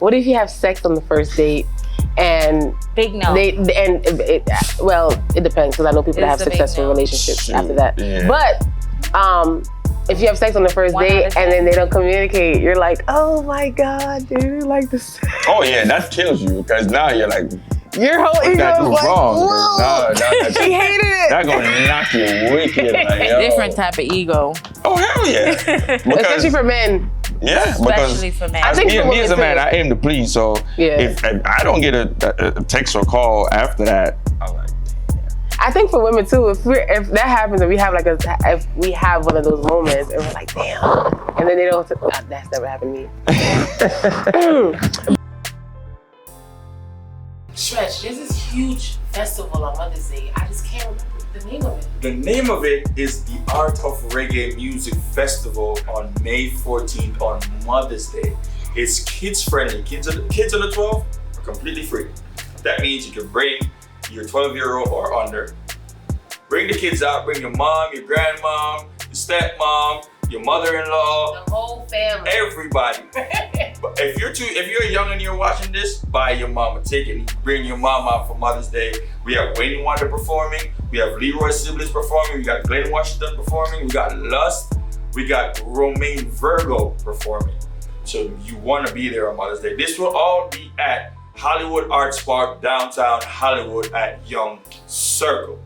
what if you have sex on the first date and big no? It depends, because I know people that have successful relationships after that. Yeah. But if you have sex on the first date and then they don't communicate, you're like, oh my God, dude, like this. Oh yeah, that kills you, because now you're like, your whole ego is like, wrong. She hated it. That's gonna knock you wicked. Like, different type of ego. Oh hell yeah. Especially for men. Yeah, especially for men. I think me as a man, I aim to please. So if I don't get a text or call after that, I'm like, I think for women too, if that happens and we have if we have one of those moments and we're like, damn, and then they don't, that's never happened to me. Stretch, there's this huge festival on Mother's Day. I just can't remember the name of it. The name of it is the Art of Reggae Music Festival on May 14th on Mother's Day. It's kids friendly. Kids under 12 are completely free. That means you can bring your 12-year-old or under. Bring the kids out, bring your mom, your grandmom, your stepmom, your mother-in-law, the whole family, everybody. But if you're young and you're watching this, buy your mom a ticket and bring your mom out for Mother's Day. We have Wayne Wonder performing, we have Leroy Sibbles performing, we got Glenn Washington performing, we got Lust, we got Romaine Virgo performing. So you want to be there on Mother's Day. This will all be at Hollywood Arts Park, downtown Hollywood at Young Circle.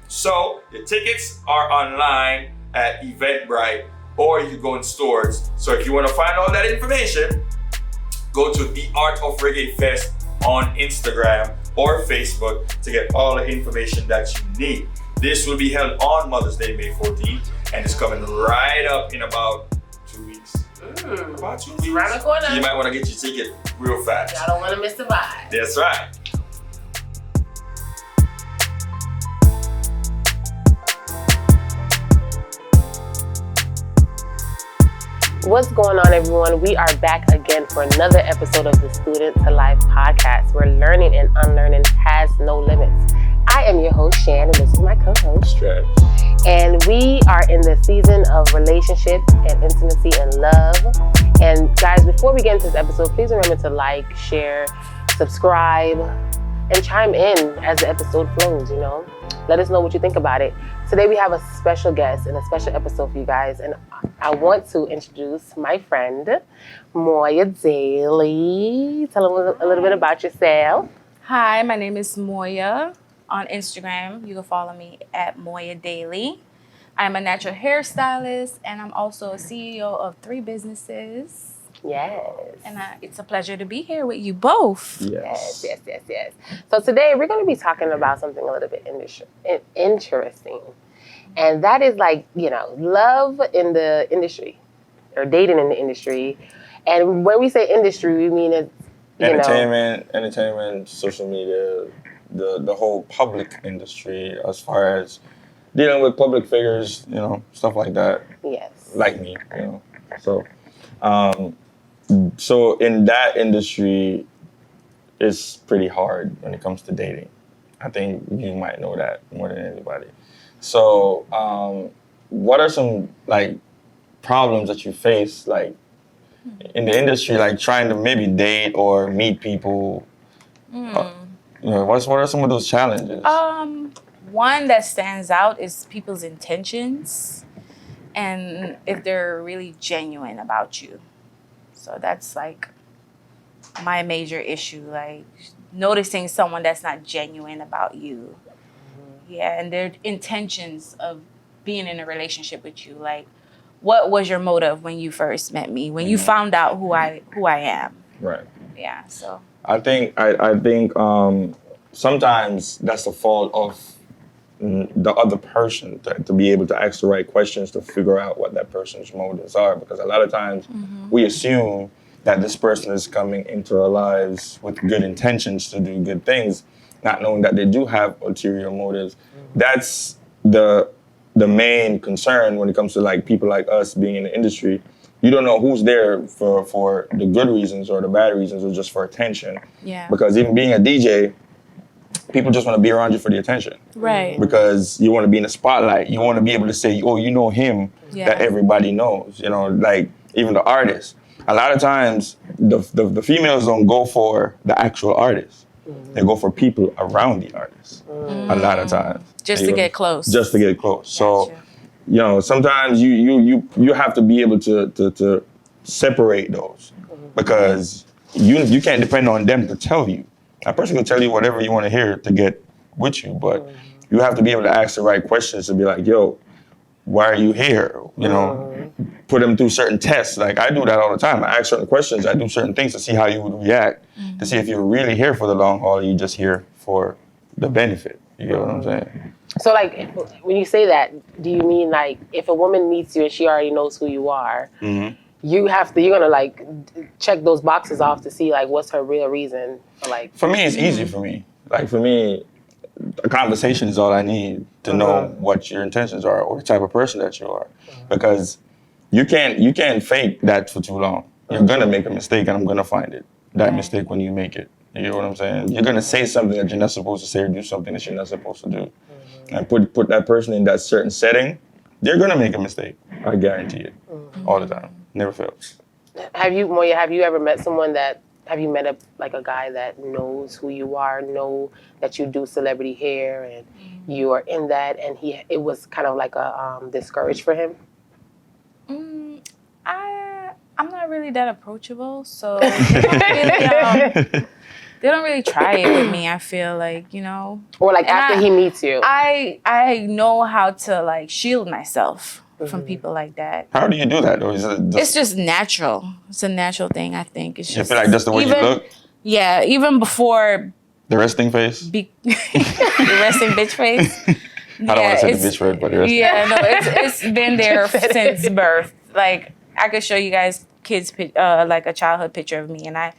So the tickets are online at Eventbrite, or you can go in stores. So if you want to find all that information, go to The Art of Reggae Fest on Instagram or Facebook to get all the information that you need. This will be held on Mother's Day, May 14th, and it's coming right up in about 2 weeks. About 2 weeks. Around the corner. So you might want to get your ticket real fast. Y'all don't want to miss the vibe. That's right. What's going on, everyone? We are back again for another episode of the Student to Life podcast, where learning and unlearning has no limits. I am your host, Shan, and this is my co-host, Stretch. And we are in the season of relationship and intimacy and love. And guys, before we get into this episode, please remember to like, share, subscribe, and chime in as the episode flows, Let us know what you think about it. Today we have a special guest and a special episode for you guys. And I want to introduce my friend, Moya Daly. Tell them a little bit about yourself. Hi, my name is Moya. On Instagram, you can follow me at Moya Daly. I'm a natural hairstylist, and I'm also a CEO of 3 businesses. Yes. And it's a pleasure to be here with you both. Yes. So today we're going to be talking about something a little bit interesting. And that is love in the industry or dating in the industry. And when we say industry, we mean it's, entertainment, social media, the whole public industry, as far as dealing with public figures, stuff like that. Yes. Like me, So in that industry, it's pretty hard when it comes to dating. I think you might know that more than anybody. So what are some problems that you face in the industry, trying to maybe date or meet people? What are some of those challenges? One that stands out is people's intentions and if they're really genuine about you. So that's my major issue, noticing someone that's not genuine about you. Yeah, and their intentions of being in a relationship with you. What was your motive when you first met me? When you found out who I am? Right. Yeah. So I think sometimes that's the fault of the other person to be able to ask the right questions to figure out what that person's motives are, because a lot of times we assume that this person is coming into our lives with good intentions to do good things, not knowing that they do have ulterior motives. That's the main concern when it comes to people like us being in the industry. You don't know who's there for the good reasons or the bad reasons or just for attention. Yeah. Because even being a DJ, people just want to be around you for the attention. Right. Because you want to be in the spotlight. You want to be able to say, oh, you know him, that everybody knows, even the artist. a lot of times the females don't go for the actual artist. They go for people around the artist. A lot of times. Just to get close. Just to get close. So, Gotcha. you know, sometimes you have to be able to separate those, because you can't depend on them to tell you. A person can tell you whatever you want to hear to get with you, but you have to be able to ask the right questions to be like, yo, why are you here? You know, put them through certain tests. Like, I do that all the time. I ask certain questions. I do certain things to see how you would react, to see if you're really here for the long haul or you just here for the benefit. You get what I'm saying? So, like, when you say that, do you mean, like, if a woman meets you and she already knows who you are, you're gonna, like, check those boxes off to see, like, what's her real reason? Like, for me, it's easy for me. Like, for me, a conversation is all I need to know what your intentions are or the type of person that you are. Because you can't fake that for too long. You're gonna make a mistake, and I'm gonna find it. That mistake when you make it. You know what I'm saying? You're gonna say something that you're not supposed to say or do something that you're not supposed to do. And put that person in that certain setting, they're gonna make a mistake. I guarantee it. All the time. Never fails. have you, Moya, have you ever met someone that, have you met a guy that knows who you are, know that you do celebrity hair and you are in that, and it was kind of like a discouraged for him? I'm not really that approachable, so they don't really try it with me. I feel like, you know. Or like after he meets you. I know how to like shield myself from people like that. How do you do that though? Is it It's just natural. It's a natural thing, I think. It's you just feel like that's the way you look? Yeah, even before The resting face? the resting bitch face. I don't want to say the bitch word, but the resting. Yeah, no, it's been there since birth. Like, I could show you guys kids like a childhood picture of me, and I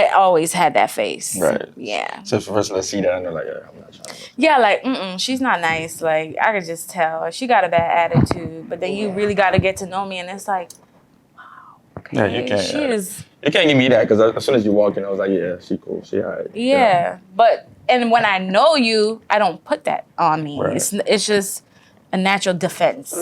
always had that face. Right. Yeah. So if the person that see that, and they're like, yeah, I'm not trying to. Yeah, like, she's not nice. Like, I could just tell. She got a bad attitude, but then you really got to get to know me, and it's like, wow, okay. Yeah, you can't. She is. You can't give me that, because as soon as you walk in, I was like, yeah, she cool, she all right. Yeah, but, and when I know you, I don't put that on me. Right. It's just a natural defense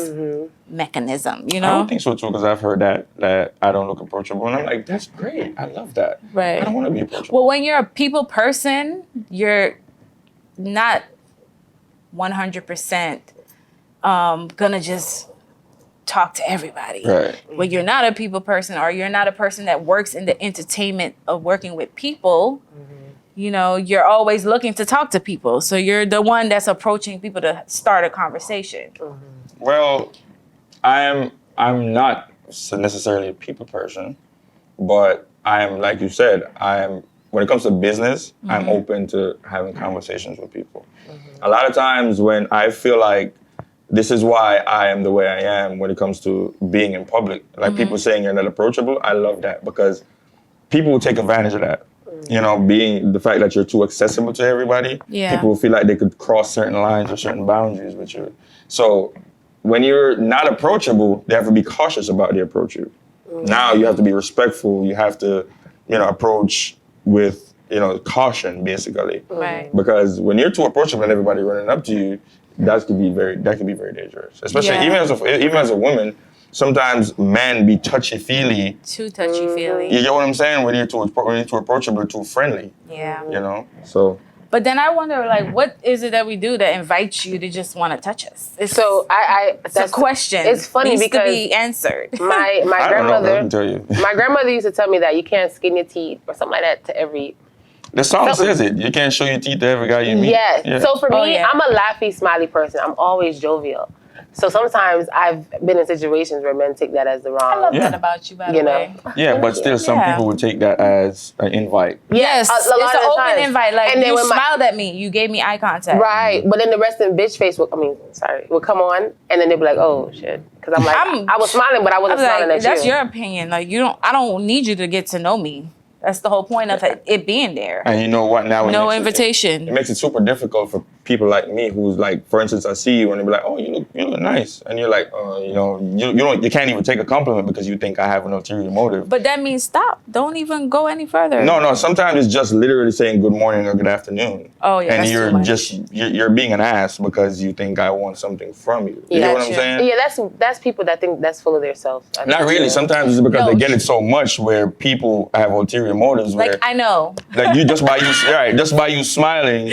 mechanism, you know? I don't think so too, because I've heard that I don't look approachable, and I'm like, that's great. I love that. Right. I don't want to be approachable. Well, when you're a people person, you're not 100% gonna just talk to everybody. Right. When you're not a people person, or you're not a person that works in the entertainment of working with people, you know, you're always looking to talk to people. So you're the one that's approaching people to start a conversation. Well, I'm not necessarily a people person, but I'm, like you said, when it comes to business, I'm open to having conversations with people. A lot of times when I feel like this is why I am the way I am when it comes to being in public, like people saying you're not approachable, I love that, because people will take advantage of that. You know, being the fact that you're too accessible to everybody, people will feel like they could cross certain lines or certain boundaries with you. So when you're not approachable, they have to be cautious about the approach you. Now you have to be respectful. You have to, you know, approach with, you know, caution, basically. Right. Because when you're too approachable and everybody running up to you, that can be very dangerous. Especially even as a woman. Sometimes men be touchy-feely. Too touchy-feely. You get what I'm saying? When you're too approachable or too friendly. Yeah. You know? So. But then I wonder, like, what is it that we do that invites you to just want to touch us? It's a question. It's funny needs because to be answered. My I grandmother, don't know, I can tell you. my grandmother used to tell me that you can't skin your teeth or something like that to every. The song says it. You can't show your teeth to every guy you meet. Yes. Yeah. So for me, I'm a laughy, smiley person. I'm always jovial. So sometimes I've been in situations where men take that as the wrong. I love that about you, by the way. Yeah, but still some people would take that as an invite. Yes, a lot it's an of the open times. invite. Like, And then you when smiled at me, you gave me eye contact. Right, but then the rest of the bitch face would come on, and then they'd be like, oh shit. Because I'm like, I was smiling, but I wasn't smiling at you. That's your opinion. Like, I don't need you to get to know me. That's the whole point of it being there. And you know what? Now No invitation. It makes it super difficult for people like me, who's like, for instance, I see you and they be like, "Oh, you look nice," and you're like, you can't even take a compliment because you think I have an ulterior motive. But that means stop. Don't even go any further. No. Sometimes it's just literally saying good morning or good afternoon. Oh yeah, and that's you're too much. just you're being an ass because you think I want something from you. You know what I'm saying? Yeah, that's people that think that's full of themselves. Not really. Sometimes it's because they get it so much where people have ulterior motives. Like where, I know. Like you just by you smiling,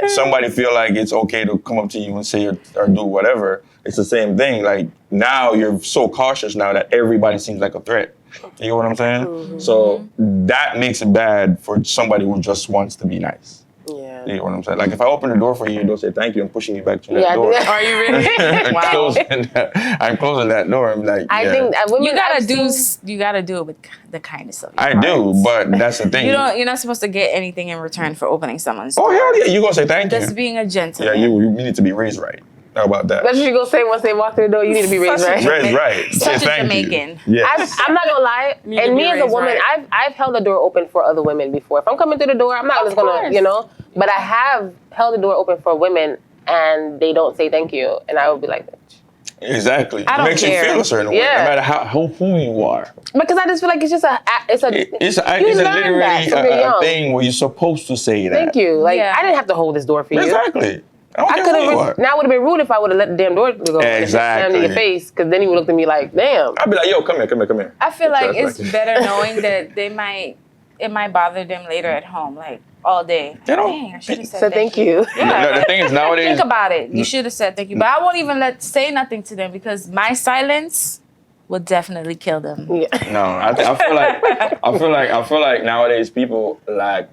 somebody feel like it's okay to come up to you and say or do whatever. It's the same thing. Like now you're so cautious now that everybody seems like a threat. You know what I'm saying? Mm-hmm. So that makes it bad for somebody who just wants to be nice. Yeah. You know what I'm saying? Like if I open the door for you and don't say thank you, I'm pushing you back to that door. Are you really? Wow. I'm closing that door. I'm like, I think women, You gotta do it with the kindness of your I heart. do, but that's the thing. You're not supposed to get anything in return for opening someone's door. Oh hell yeah, you gonna say thank you? That's being a gentleman. Yeah, you need to be raised right. How about that? That's what you go say once they walk through the door. You need to be raised right. Raised right. Say Such a thank Jamaican. you. Yes. I'm not gonna lie, Need to and be me as a raised woman, right. I've held the door open for other women before. If I'm coming through the door, I'm not Of just gonna, course. But I have held the door open for women, and they don't say thank you, and I would be like, Exactly. I don't it makes care. you feel a certain way, Yeah. no matter who you are. because I just feel like it's just It's you learn literally that from you're a young. thing where you're supposed to say that. Thank you. Like Yeah. I didn't have to hold this door for you. Exactly. I I don't could care who you have. are. Now it would have been rude if I would have let the damn door go. And it slammed in your Exactly. face, because then you would look at me like, damn. I'd be like, yo, come here. I feel like Just it's better knowing that it might bother them later at home, like all day. They don't- Dang, I should have said So thank you. Yeah. The thing is nowadays. Think about it. You should have said thank you, but I won't even say nothing to them because my silence will definitely kill them. Yeah. No, I feel like nowadays people lack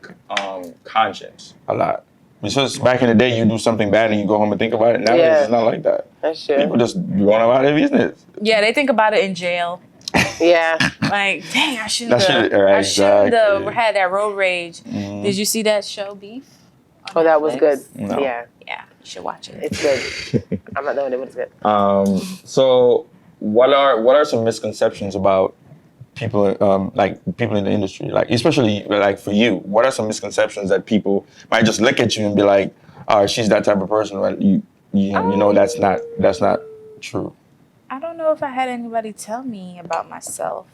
conscience a lot. Because back in the day, you do something bad and you go home and think about it. Nowadays, Yeah. it's not like that. That's true. People just going about their business. Yeah, they think about it in jail. Yeah. Like, dang, I shouldn't That have. shit- right, I shouldn't have exactly. had that road rage. Did you see that show, Beef? on Oh, that was Netflix? good. No. Yeah. Yeah, you should watch it. It's good. I'm not doing it, but it's good. So what are some misconceptions about people people in the industry, like especially like for you? What are some misconceptions that people might just look at you and be like, "Oh, she's that type of person," right? You know that's not true. I don't know if I had anybody tell me about myself.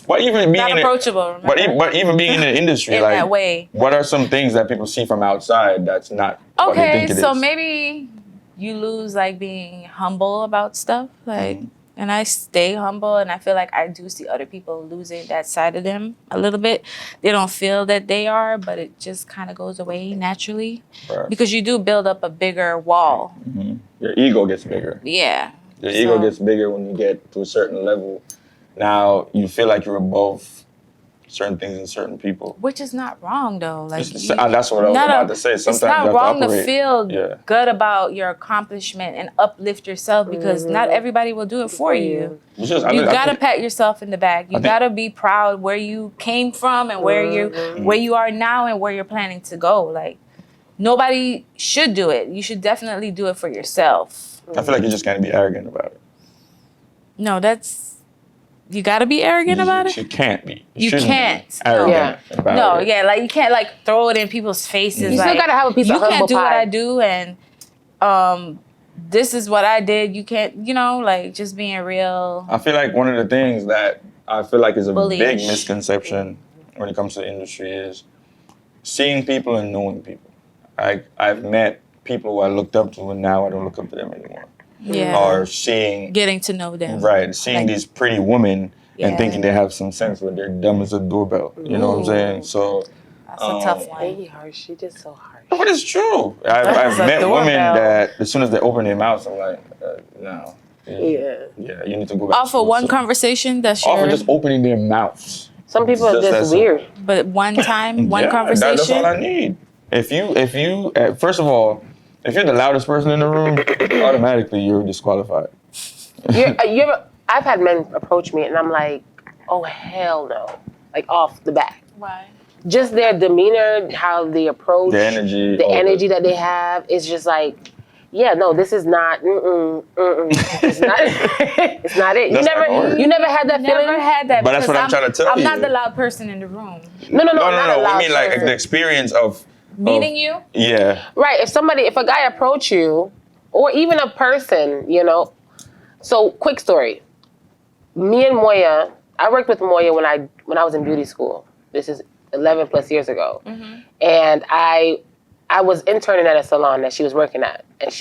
What even being Not in approachable, remember? but even being in the industry, In like that way. what are some things that people see from outside that's not what they Okay, think it so is? maybe you lose like being humble about stuff, like, and I stay humble, and I feel like I do see other people losing that side of them a little bit. They don't feel that they are, but it just kind of goes away naturally Right. because you do build up a bigger wall. Your ego gets bigger. Yeah. Your ego So- gets bigger when you get to a certain level. Now you feel like you're above certain things and certain people. Which is not wrong though. Like That's what I was about to say. Sometimes it's not you have to wrong to operate. feel Yeah. good about your accomplishment and uplift yourself because not everybody will do it for you. It's just- I You think- gotta pat yourself in the back. You think- gotta be proud where you came from and where you are now and where you're planning to go. Like nobody should do it. You should definitely do it for yourself. I feel like you just can't be arrogant about it. No, you gotta be arrogant about it. You can't be. You shouldn't be can't. arrogant about No, it. yeah, like you can't like throw it in people's faces. You like, still gotta have a piece you of humble can't do what pie. I do, and this is what I did. You can't, like just being real. I feel like one of the things that I feel like is a Bullyish. big misconception when it comes to the industry is seeing people and knowing people. I've met people who I looked up to and now I don't look up to them anymore. Yeah, Or seeing getting to know them. seeing Like- these pretty women Yeah. and thinking they have some sense when they're dumb as a doorbell. You know what I'm saying? So That's a tough one. Ain't he harsh? She just so harsh. but it's true. I've That's a met women doorbell. that as soon as they open their mouths, I'm like, no. Yeah. You need to go back. All to for school. one So- conversation. That's All for your. just opening their mouths. Some people are Just just that weird. But one time, one Yeah, conversation. That's all I need. If you, first of all, if you're the loudest person in the room, automatically you're disqualified. I've had men approach me and I'm like, oh hell no, like off the bat. Why? Just their demeanor, how they approach, The energy. the all of energy it. that they have is just like, yeah, no, this is not. It's not. It's not it. That's not gonna work. You never had that feeling. Never had that. But that's because what I'm trying to tell I'm you. not the loud person in the room. No. No. Not a We loud mean like person. the experience of Meeting you? Yeah. Right. If a guy approach you, or even a person, you know. So, quick story. Me and Moya, I worked with Moya when I was in beauty school. This is 11 plus years ago. And I was interning at a salon that she was working at, and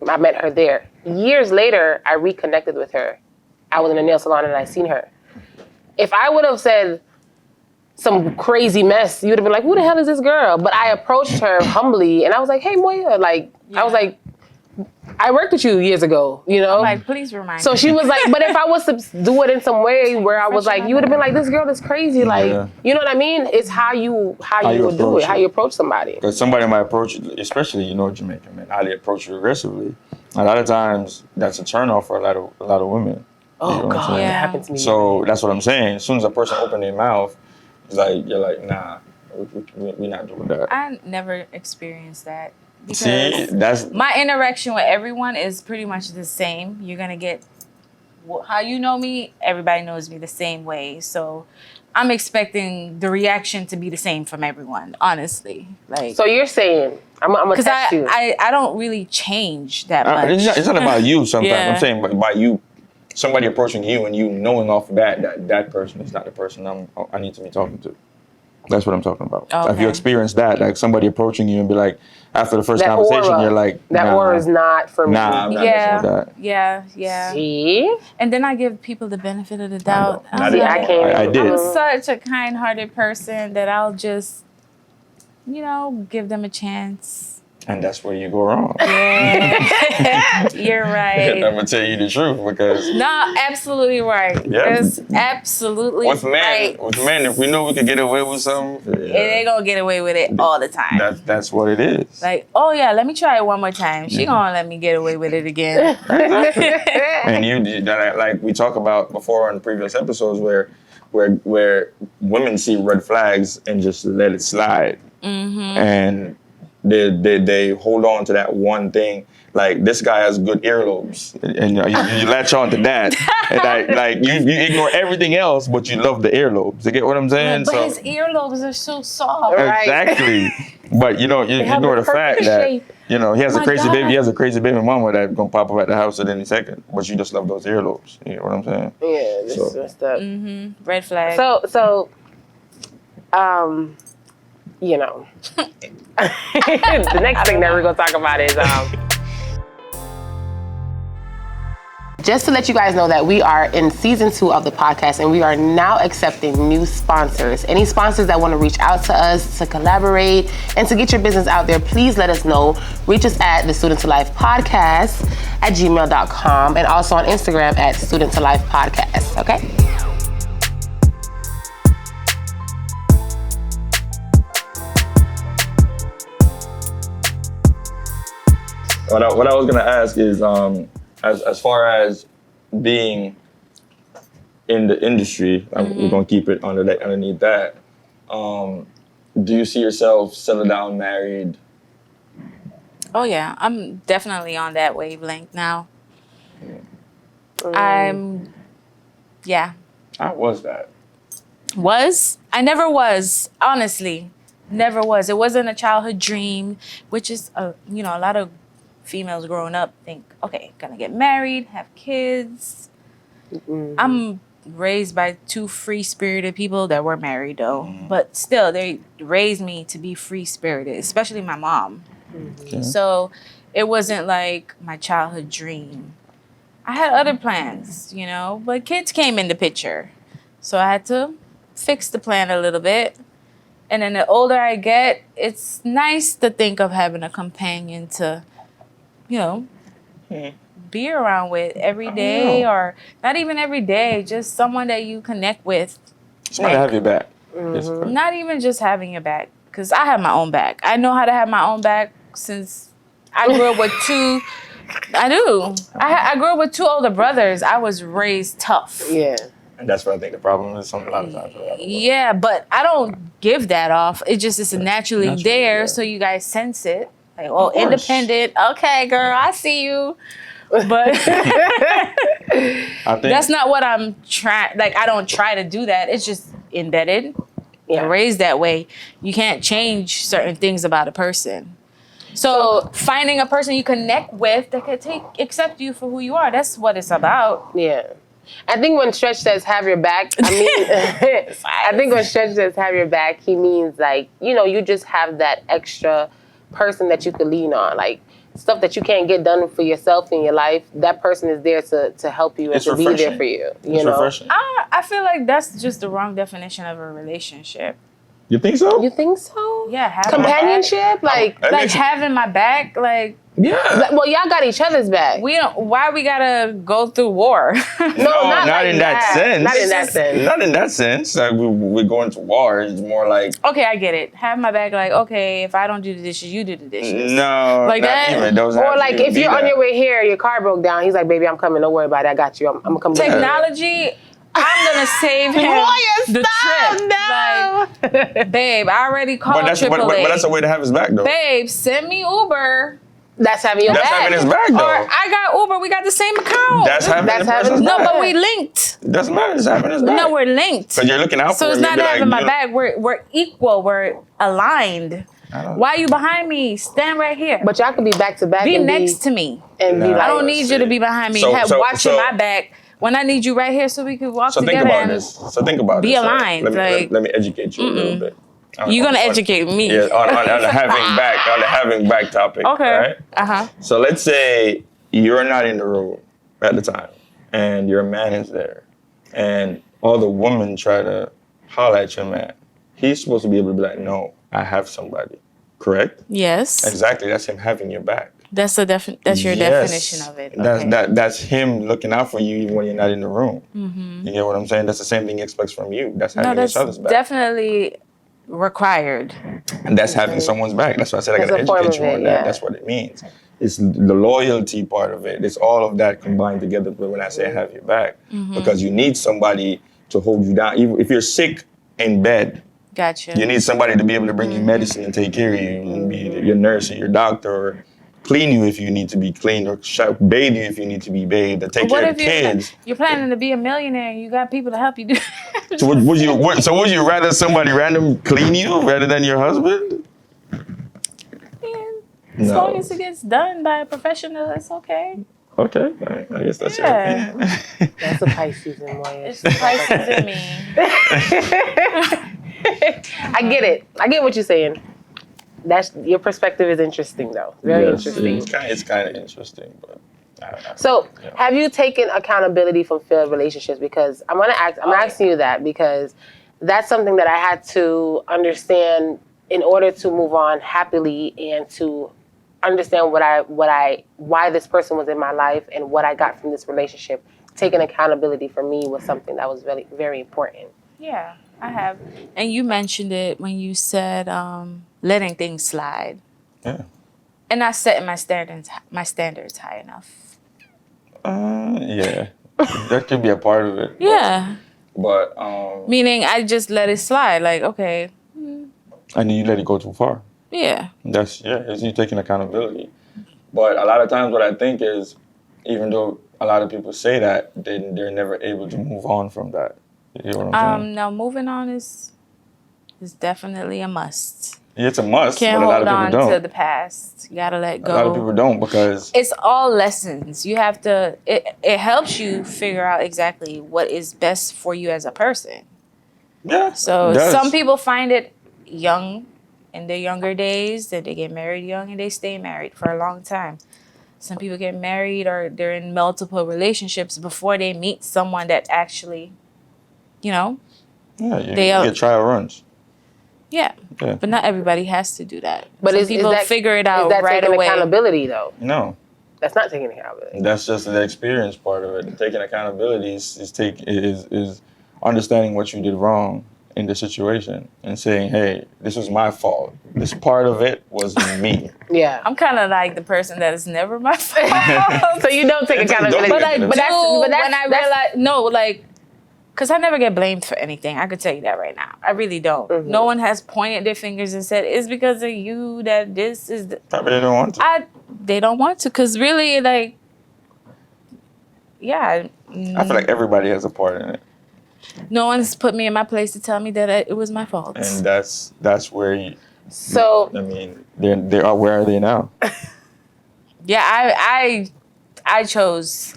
I met her there. Years later, I reconnected with her. I was in a nail salon and I seen her. If I would have said some crazy mess, you would have been like, who the hell is this girl? But I approached her humbly and I was like, hey, Moya, I was like, I worked with you years ago, you know? I'm like, please remind me. So she was like, but if I was to do it in some way where I was like, you would have been like, this girl is crazy. Like, you know what I mean? It's how you would do it, how you approach somebody. Because somebody might approach you, especially, you know, Jamaican men, how they approach you aggressively. A lot of times, that's a turnoff for a lot of women. Oh, you know what I'm God, saying? that happened to me. So that's what I'm saying. As soon as a person opens their mouth, it's like, you're like, nah, we're not doing that. I never experienced that. Because See, that's my interaction with everyone is pretty much the same. You're going to get how you know me, everybody knows me the same way. So I'm expecting the reaction to be the same from everyone, honestly. Like, so you're saying, I'm going to test you. I don't really change that much. it's not about you sometimes. Yeah. I'm saying by you, somebody approaching you and you knowing off the bat that person is not the person I need to be talking to. That's what I'm talking about. Okay. If you experience that, like somebody approaching you and be like, after the first That conversation, aura, you're like, that aura is not for me. Nah, I'm not messing with that. Yeah. See? And then I give people the benefit of the doubt. Not See, at I all. can't. I did. I'm such a kind-hearted person that I'll just, give them a chance. And that's where you go wrong. Yeah. You're I'm right. gonna tell you the truth because No, absolutely right. Yeah. It's absolutely with right. men, if we knew we could get away with something, And they gonna get away with it all the time. that's what it is. Like, oh yeah, let me try it one more time. She gonna let me get away with it again. And like we talked about before in previous episodes, where women see red flags and just let it slide, and they hold on to that one thing. Like, this guy has good earlobes, and you latch on to that, and you ignore everything else, but you love the earlobes. You get what I'm saying? But his earlobes are so soft. Right. Exactly. But you have ignore the the fact perfect that shape. he has My a crazy God. baby. He has a crazy baby mama that's gonna pop up at the house at any second. But you just love those earlobes. You know what I'm saying? Yeah, this is messed up. Red flag. So, the next thing that we're gonna talk about is just to let you guys know that we are in season 2 of the podcast, and we are now accepting new sponsors. Any sponsors that want to reach out to us to collaborate and to get your business out there, please let us know. Reach us at the Student to Life Podcast at gmail.com, and also on Instagram at Student to Life Podcast. Okay. What I was gonna ask is, as far as being in the industry, we're gonna keep it underneath that. Do you see yourself settle down, married? Oh yeah, I'm definitely on that wavelength now. How was that? I never was, honestly. Never was. It wasn't a childhood dream, which is, a lot of females growing up think, okay, gonna get married, have kids. I'm raised by 2 free-spirited people that were married, though. But still, they raised me to be free-spirited, especially my mom. Okay. So it wasn't like my childhood dream. I had other plans, but kids came in the picture. So I had to fix the plan a little bit. And then the older I get, it's nice to think of having a companion to, be around with every day, or not even every day, just someone that you connect with. Somebody to have your back. Not even just having your back, because I have my own back. I know how to have my own back since I grew up with 2. I do. I grew up with 2 older brothers. I was raised tough. Yeah. And that's what I think the problem is. A lot of times. Yeah, but I don't give that off. It just is naturally Naturally, there, yeah. so you guys sense it. Like, oh, course. independent. Okay, girl, I see you. But I think that's not what I'm trying. Like, I don't try to do that. It's just embedded. Yeah. Raised that way. You can't change certain things about a person. So finding a person you connect with that can accept you for who you are. That's what it's about. Yeah. I think when Stretch says have your back, I mean, I think when Stretch says have your back, he means like, you know, you just have that extra person that you could lean on. Like stuff that you can't get done for yourself in your life, that person is there to help you and It's to be there refreshing. for you. You it's know? refreshing. I feel like that's just the wrong definition of a relationship. You think so? You think so? Yeah, having Companionship? Like, That like makes- having my back, like yeah. well, y'all got each other's back. we don't. Why we gotta go through war? No, not like in that sense. Not in that sense. Not in that sense. Like we're going to war. It's more like Okay, I get it. Have my back, like, okay, if I don't do the dishes, you do the dishes. no, Like not that? even. Those Or have to like even if be you're on that. your way here, your car broke down. He's like, baby, I'm coming. Don't worry about it. I got you. I'm gonna come. get you. Technology, I'm gonna save him the trip. Like, babe, I already called But AAA. that's a way to have his back though. Babe, send me Uber. That's having your That's back. having his back Or though. I got Uber. We got the same account. That's having That's the having person's his no, back. but we linked. Doesn't matter. It's having his back. No, we're linked. Because you're looking out So for it's him. not You'd be having my you know, back. We're equal. We're aligned. Why are you behind me? Stand right here. But y'all could be back to back. Be and next to me. and be Nah. like, I don't need you to be behind me. So- Watching so- my back when I need you right here so we can walk So think together. about and this. So think about be this. aligned, Let me educate you a little bit. You're gonna educate me. Yeah, on the having back topic. Okay. Right? Uh-huh. So let's say you're not in the room at the time, and your man is there, and all the women try to holler at your man. He's supposed to be able to be like, no, I have somebody. Correct? Yes. Exactly. That's him having your back. That's your Yes. definition of it. Okay. That's him looking out for you even when you're not in the room. Mm-hmm. You get what I'm saying? That's the same thing he expects from you. That's No, having that's each other's back. definitely required. And that's having someone's back. That's why I said I That's gotta a form educate you of on it, that. yeah. That's what it means. It's the loyalty part of it. It's all of that combined together when I say have your back. Mm-hmm. Because you need somebody to hold you down. Even if you're sick in bed, Gotcha. you need somebody to be able to bring you medicine and take care of you and be your nurse or your doctor or clean you if you need to be cleaned or bathe you if you need to be bathed or take What care of if the kids. you're planning to be a millionaire and you got people to help you do it? So would you rather somebody random clean you rather than your husband? As No. long as it gets done by a professional, it's okay. Okay, I guess that's your Yeah. opinion. That's a Pisces in Moya. It's the prices in me. I get it. I get what you're saying. That's your perspective is interesting though. Very Yes, interesting. It's kind of interesting, but I don't know. So, Yeah. have you taken accountability from failed relationships? Because I'm asking you that because that's something that I had to understand in order to move on happily and to understand why this person was in my life and what I got from this relationship. Taking accountability for me was something that was very, very important. Yeah, I have. And you mentioned it when you said letting things slide. Yeah. And not setting my standards high enough. Yeah. That could be a part of it. Yeah. But Meaning I just let it slide. Like, okay, and then you let it go too far. yeah. It's you taking accountability. But a lot of times what I think is, even though a lot of people say that, they're never able to move on from that. You know what I'm saying? Now moving on is definitely a must. It's a must, Can't but a lot hold of on people don't. to the past. You gotta let A lot of people go. don't because It's all lessons. You have to. It helps you figure out exactly what is best for you as a person. yeah. So it does. some people find it young, in their younger days, that they get married young and they stay married for a long time. Some people get married or they're in multiple relationships before they meet someone that actually, Yeah, they you get trial runs. yeah. Yeah. But not everybody has to do that. But Some is people that, figure it is out that right taking away. accountability though? No. That's not taking accountability. That's just the experience part of it. Taking accountability is understanding what you did wrong in the situation and saying, hey, this was my fault. This part of it was me. Yeah. I'm kind of like the person that is never my fault. So you don't take accountability. Don't But I But do that's- when I realize, no, like, Because I never get blamed for anything. I could tell you that right now. I really don't. Mm-hmm. No one has pointed their fingers and said, it's because of you that this is... Probably they don't want to. They don't want to. Because really, like... Yeah. I feel like everybody has a part in it. No one's put me in my place to tell me that it was my fault. And that's where you... So I mean, they are. Where are they now? Yeah, I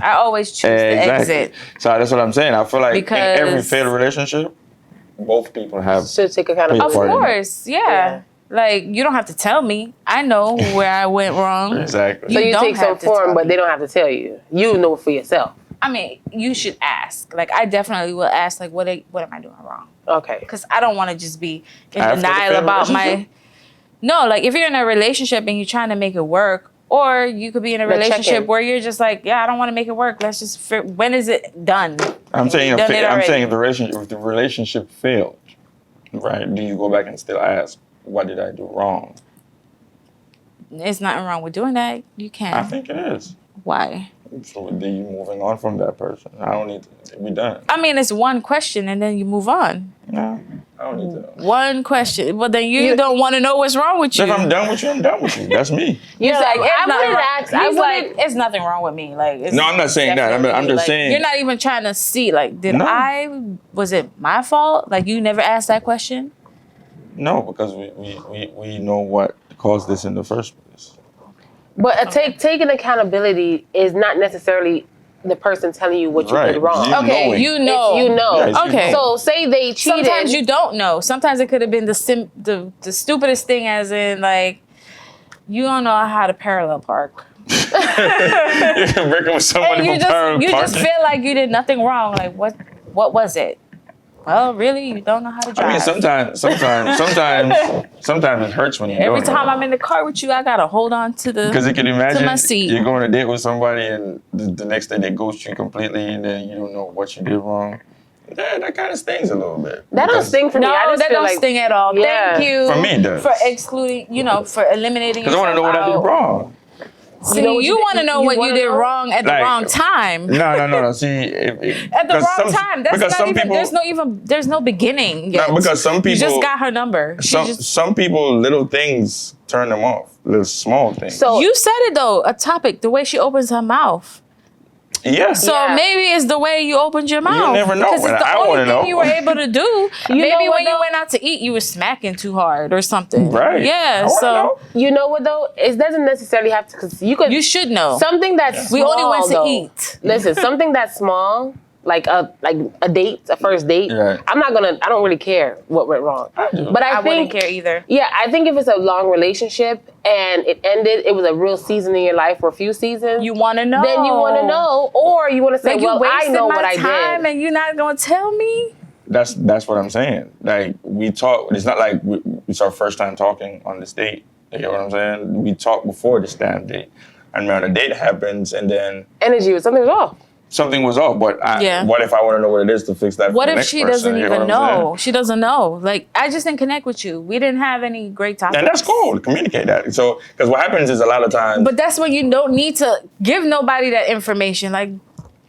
always choose the exit. So that's what I'm saying. I feel like Because- in every failed relationship, both people have. should take accountability. Of Part in it. course, yeah. Like, you don't have to tell me. I know where I went wrong. Exactly. So you don't take some have to form, tell but me. they don't have to tell you. You know for yourself. I mean, you should ask. Like, I definitely will ask, like, what am I doing wrong? Okay. Because I don't want to just be in After the denial failed about my... relationship? No, like, if you're in a relationship and you're trying to make it work, or you could be in a The relationship check-in. where you're just like, yeah, I don't want to make it work. Let's just... When is it done? I'm saying. Done it I'm already. saying if the relationship failed, right? Do you go back and still ask, what did I do wrong? There's nothing wrong with doing that. You can. I think it is. Why? So then you moving on from that person. I don't need to. We done. I mean, it's one question and then you move on. No, I don't need to know. One question. But then you don't want to know what's wrong with you. If I'm done with you, I'm done with you. That's me. You You're said, like, I it's nothing wouldn't wrong. ask. I He's like, wouldn't. it's nothing wrong with me. Like, it's No, I'm not saying that. I'm definitely, just like, saying. You're not even trying to see, like, No. was it my fault? Like, you never asked that question? No, because we know what caused this in the first place. But taking accountability is not necessarily the person telling you what you Right. did wrong. You Okay, knowing. you know. It's you know. Yeah, it's you Okay. knowing. So say they cheated. Sometimes you don't know. Sometimes it could have been the stupidest thing, as in, like, you don't know how to parallel park. You can break up with somebody And from you just parking. feel like you did nothing wrong. Like, what was it? Well, really, you don't know how to drive. I mean, sometimes it hurts when you Every don't time know. I'm in the car with you, I gotta hold on to the. Because you can imagine my seat. you're going on a date with somebody and the next day they ghost you completely and then you don't know what you did wrong. That kind of stings a little bit. That don't Because sting for me. No, I just that feel don't like sting at all. Yeah. Thank you. For me, it does. For excluding, for eliminating. Because I want to know what I did wrong. See, You know what you you want to did- know you what you wanna did know? wrong at the Like, wrong time. No. See, At the wrong time. That's not even. There's no beginning yet. No, because some You people just got her number. some people little things turn them off. Little small things. So You said it though. A topic. The way she opens her mouth. yeah. So Yeah. maybe it's the way you opened your mouth. never know, Because it's and the I only wanna thing know. you were able to do. know Maybe what when you though? went out to eat, you were smacking too hard or something. Right. Yeah. I wanna So know. you know what though? It doesn't necessarily have to, because you could. you should know. Something that's We small, only went to though. eat. Listen, something that's small, like a date, a first date. Right. I don't really care what went wrong. do. But I I think, wouldn't care either. yeah, I think if it's a long relationship and it ended, it was a real season in your life for a few seasons. You want to know. then you want to know, or you want to say, Like, well, you I wasted know my what I time did. and you're not gonna tell me. That's what I'm saying. Like we talk. It's not like it's our first time talking on this date. You get what I'm saying? We talked before this damn date, and when the date happens, and then Energy was something was off. something was off. But Yeah. what if I want to know what it is to fix that? What for the if next she person? doesn't You get even what I'm saying? know? She doesn't know. Like, I just didn't connect with you. We didn't have any great topics. And that's cool. Communicate that. So, because what happens is a lot of times. But that's when you don't need to give nobody that information.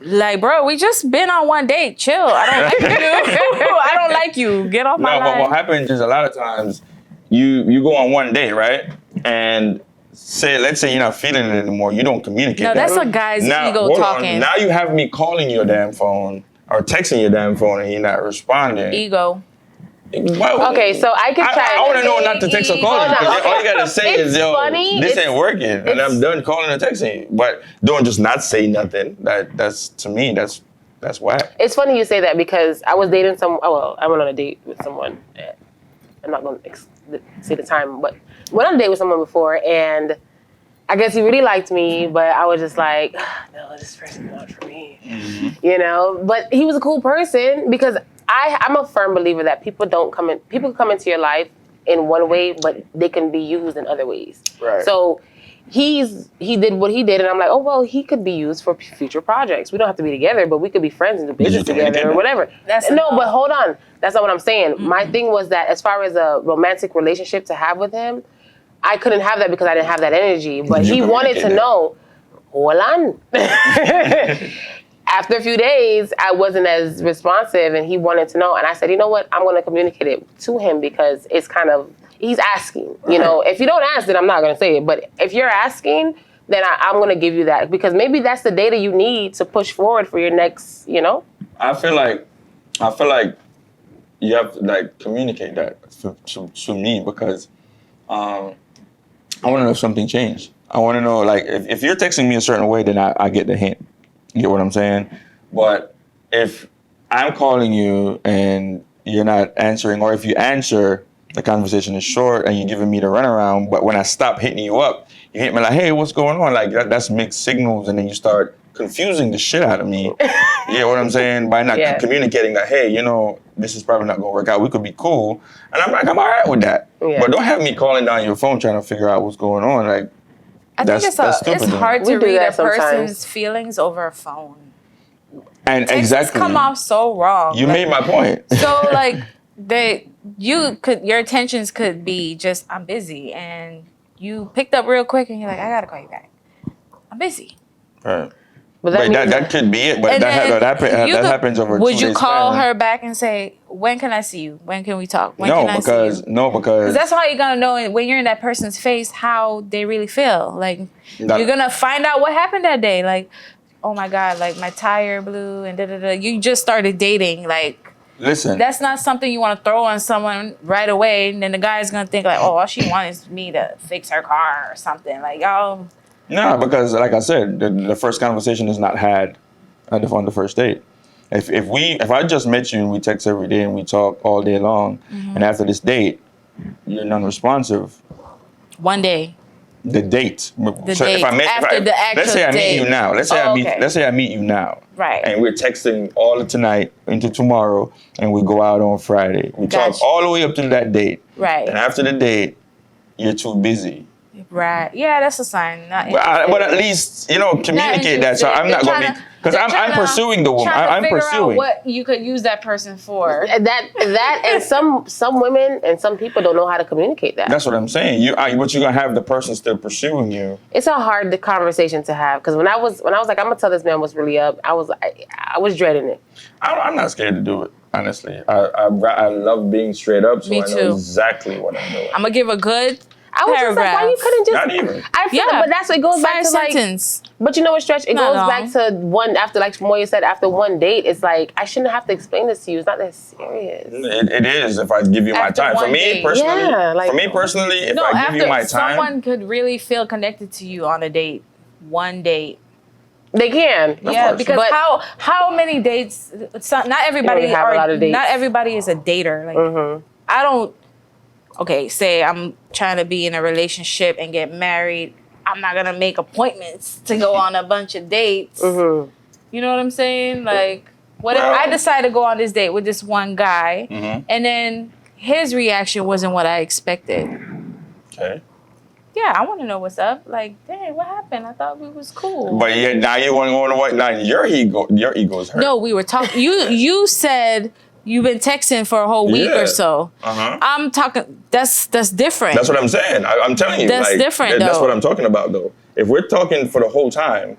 Like, bro, we just been on one date. Chill. I don't like you. I don't like you. Get off my no, but what line. happens is a lot of times you go on one date, right? And let's say you're not feeling it anymore. You don't communicate. No, that. that's a guy's ego hold on. talking. Now you have me calling your damn phone or texting your damn phone and you're not responding. Ego. Well, Okay, so I could try. I want to know not to text or call you. 'Cause Hold on, all you gotta say It's is, yo, funny. this It's- ain't working, and I'm done calling and texting you. But don't just not say nothing. That's to me, that's whack. It's funny you say that because I was dating I went on a date with someone. I'm not going to say the time, but went on a date with someone before, and I guess he really liked me, but I was just like, no, this person's not for me, But he was a cool person because I'm a firm believer that people come into your life in one way, but they can be used in other ways. Right. So he did what he did, and I'm like, oh well, he could be used for future projects. We don't have to be together, but we could be friends and do business you communicate together or that? whatever. But hold on, that's not what I'm saying. Mm-hmm. My thing was that as far as a romantic relationship to have with him, I couldn't have that because I didn't have that energy. But You he wanted to communicate that. know, hold on. after a few days, I wasn't as responsive, and he wanted to know. And I said, you know what? I'm going to communicate it to him because it's kind of, he's asking. You know, if you don't ask, then I'm not going to say it. But if you're asking, then I'm going to give you that because maybe that's the data you need to push forward for your next, you know? I feel like you have to like communicate that to me because I want to know if something changed. I want to know, like, if you're texting me a certain way, then I get the hint. You get what I'm saying? But if I'm calling you and you're not answering, or if you answer, the conversation is short and you're giving me the runaround, but when I stop hitting you up, you hit me like, hey, what's going on? Like, that's mixed signals, and then you start confusing the shit out of me. You get what I'm saying? By not communicating that, hey, you know, this is probably not going to work out. We could be cool. And I'm like, I'm all right with that. Yeah. But don't have me calling down your phone trying to figure out what's going on. Like, I think it's hard to read a person's feelings over a phone. And Texts exactly. come off so wrong. You made my point. So like your intentions could be just I'm busy, and you picked up real quick and you're like, I gotta call you back. I'm busy. Right. But that could be it. But that happens over 2 days. Would you call her back and say, when can I see you? When can we talk? When can I see you? No, because that's how you're gonna know when you're in that person's face how they really feel. Like you're gonna find out what happened that day. Like, oh my God, like my tire blew and da-da-da. You just started dating. Like, listen, that's not something you want to throw on someone right away. And then the guy's gonna think like, oh, all she wants is me to fix her car or something. Like, y'all. No, because like I said, the first conversation is not had on the first date. If I just met you and we text every day and we talk all day long, and after this date, you're non-responsive. One day. The date. Let's say I meet you now. Let's say I meet you now. Right. And we're texting all of tonight into tomorrow, and we go out on Friday. We talk all the way up to that date. Right. And after the date, you're too busy. Right. Yeah, that's a sign. But at least, you know, communicate that. So I'm not going to be, because I'm pursuing the woman. I'm pursuing. What you could use that person for. That and some women and some people don't know how to communicate that. That's what I'm saying. But you're going to have the person still pursuing you. It's a hard conversation to have because when I was like, I'm going to tell this man what's really up, I was dreading it. I'm not scared to do it. Honestly, I love being straight up, so Me I too. know exactly what I'm doing. I'm gonna give a good I was paragraph. just like, why you couldn't just? Not even. I feel but that's what it goes back to sentence. like. But you know what, Stretch? It Not goes back to one after, like Moya said, after one date. It's like I shouldn't have to explain this to you. It's not that serious. It is if I give you my time. For me personally, if I give you my time, someone could really feel connected to you on a date, one date. They can, yeah, because how many dates? Not everybody have a lot of dates. Not everybody is a dater. Like I don't. Okay, say I'm trying to be in a relationship and get married. I'm not gonna make appointments to go on a bunch of dates. You know what I'm saying? Like, what if I decide to go on this date with this one guy, and then his reaction wasn't what I expected? Okay. Yeah, I want to know what's up. Like, dang, what happened? I thought we was cool. But yeah, now you want to go on the white line. Your ego is hurt. No, we were talking. You said you've been texting for a whole week or so. I'm talking. That's different. That's what I'm saying. I'm telling you. That's different. That's what I'm talking about, though. If we're talking for the whole time,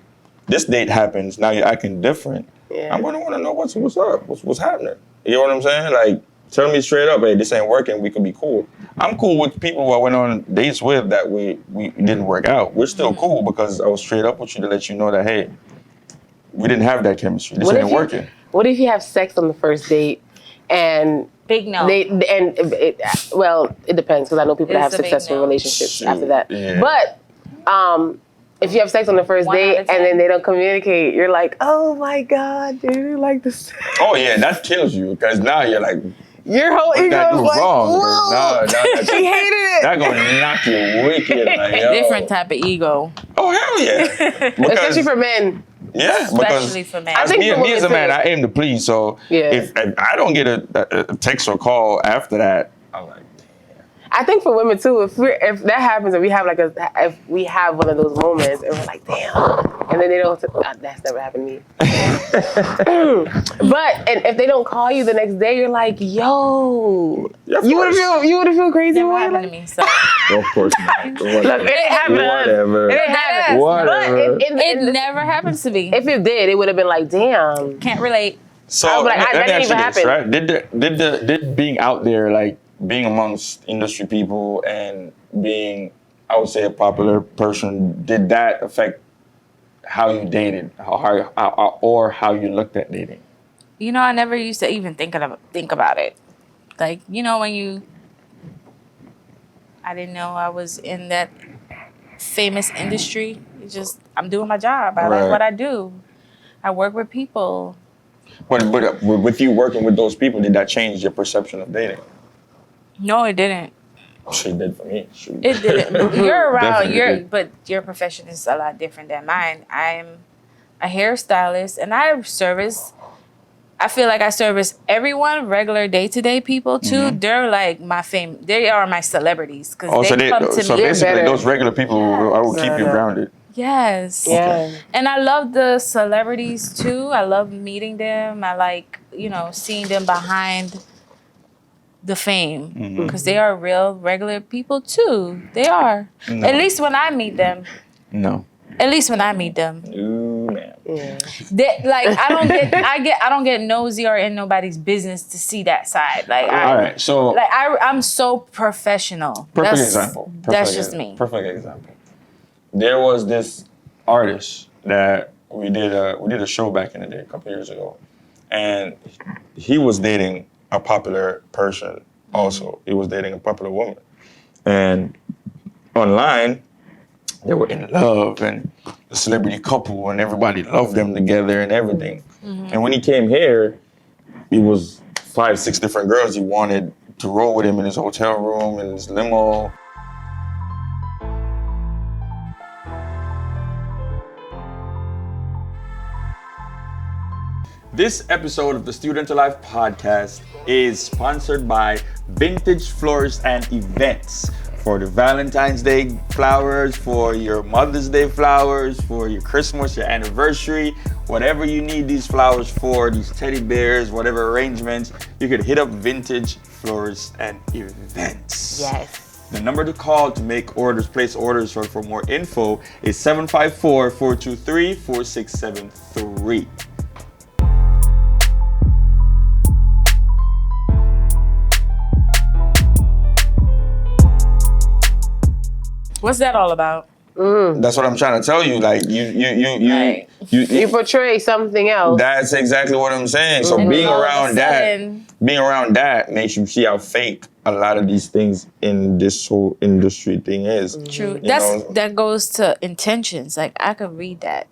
this date happens. Now you're acting different. Yeah. I'm gonna want to know what's up. What's happening? You know what I'm saying? Like, tell me straight up, hey, this ain't working. We could be cool. I'm cool with people who I went on dates with that we didn't work out. We're still cool because I was straight up with you to let you know that, hey, we didn't have that chemistry. This ain't working. What if you have sex on the first date and big no? It depends because I know people that have successful relationships after that. Yeah. But if you have sex on the first date and then they don't communicate, you're like, oh my God, they didn't like this. Oh yeah, that kills you because now you're like, your whole ego is like, whoa. She hated it. That's gonna knock you wicked. Like, different type of ego. Oh hell yeah! Especially for men. Yeah, especially for men. Me as a man, I aim to please. So if I don't get a text or call after that, I'm like, damn. I think for women too, if that happens and if we have one of those moments and we're like, damn, and then they don't, that's never happened to me. But and if they don't call you the next day, you're like, yo, Yeah, you would have feel crazy. Never boy? happened to me. So Of course not. Look, it ain't happened to us. Whatever. It ain't happened. Whatever. But it never happens to me. if it did, it would have been like, damn. Can't relate. So I was like, let that me didn't ask even you happen. this, right? Did being out there, like being amongst industry people and being, I would say, a popular person, did that affect how you dated, or how you looked at dating? You know, I never used to even think about it. Like, you know, I didn't know I was in that famous industry. It's just, I'm doing my job. I Right. like what I do. I work with people. But with you working with those people, did that change your perception of dating? No, it didn't. She did for me. Shoot. It didn't. You're around, Definitely. but your profession is a lot different than mine. I'm a hairstylist and I feel like I service everyone, regular day-to-day people too. They're like they are my celebrities because Oh, they come to so me. basically, better. those regular people will keep you grounded. Yes. Yeah. And I love the celebrities too. I love meeting them. I like, seeing them behind the fame because they are real, regular people too. They are. No. At least when I meet them. No. At least when I meet them. Ooh, man. Yeah. I don't get nosy or in nobody's business to see that side. Like, All right, so I'm so professional. perfect That's example. That's just me. Perfect example. There was this artist that we did a show back in the day, a couple years ago, and he was dating a popular person. Also, he was dating a popular woman, and online they were in love and a celebrity couple, and everybody loved them together and everything. And when he came here, it was 5-6 different girls he wanted to roll with him in his hotel room, in his limo. This episode of the Student Alive podcast is sponsored by Vintage Flowers and Events. For the Valentine's Day flowers, for your Mother's Day flowers, for your Christmas, your anniversary, whatever you need these flowers for, these teddy bears, whatever arrangements, you could hit up Vintage Flowers and Events. Yes. The number to call to make orders, place orders, or for more info is 754-423-4673. What's that all about? That's what I'm trying to tell you. Like Right. You portray something else. That's exactly what I'm saying. So And being all of a around sudden- that makes you see how fake a lot of these things in this whole industry thing is. True. You know? That goes to intentions. Like, I could read that.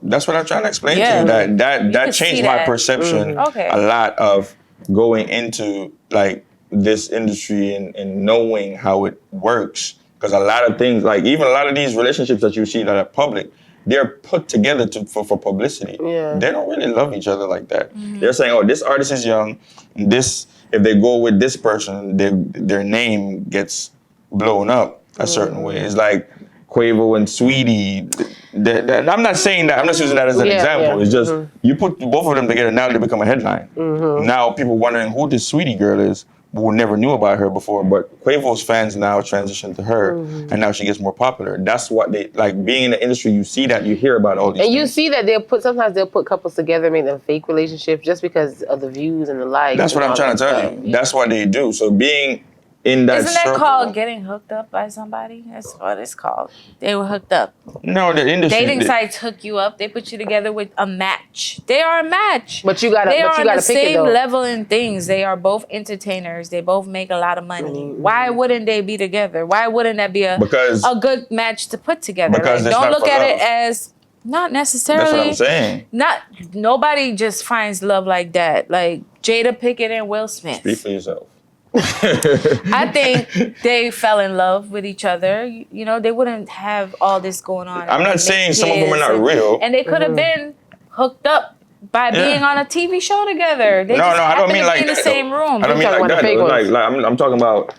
That's what I'm trying to explain Yeah. to you. That can changed see my that. perception Okay. a lot of going into like this industry and knowing how it works. Because a lot of things, like even a lot of these relationships that you see that are public, they're put together for publicity. Yeah. They don't really love each other like that. They're saying, oh, this artist is young. If they go with this person, their name gets blown up a certain way. It's like Quavo and Sweetie. I'm not saying that. I'm not using that as an example. Yeah. It's just you put both of them together, now they become a headline. Now people wondering who this Sweetie girl is. We never knew about her before, but Quavo's fans now transition to her, and now she gets more popular. That's what they like. Being in the industry, you see that, you hear about all these. And you things. see that sometimes they'll put couples together, make them fake relationships just because of the views and the likes. That's what and I'm all trying to that tell stuff. you. That's what they do. So being in that Isn't that circle, called getting hooked up by somebody? That's what it's called. They were hooked up. No, the industry. Dating sites hook you up. They put you together with a match. They are a match. But you gotta, They are but you on gotta the pick it same though. level in things. They are both entertainers. They both make a lot of money. Why wouldn't they be together? Why wouldn't that be a Because- good match to put together? Because it's don't not look for at it love. as not necessarily. That's what I'm saying. Nobody just finds love like that. Like Jada Pinkett and Will Smith. Speak for yourself. I think they fell in love with each other. You know, they wouldn't have all this going on. I'm not and saying make some of them are kids not real. And they could have been hooked up by being on a TV show together. They No, just I don't happened mean to like be in the that, same though. room. I don't mean talking like about that. the fake though. ones. I'm talking about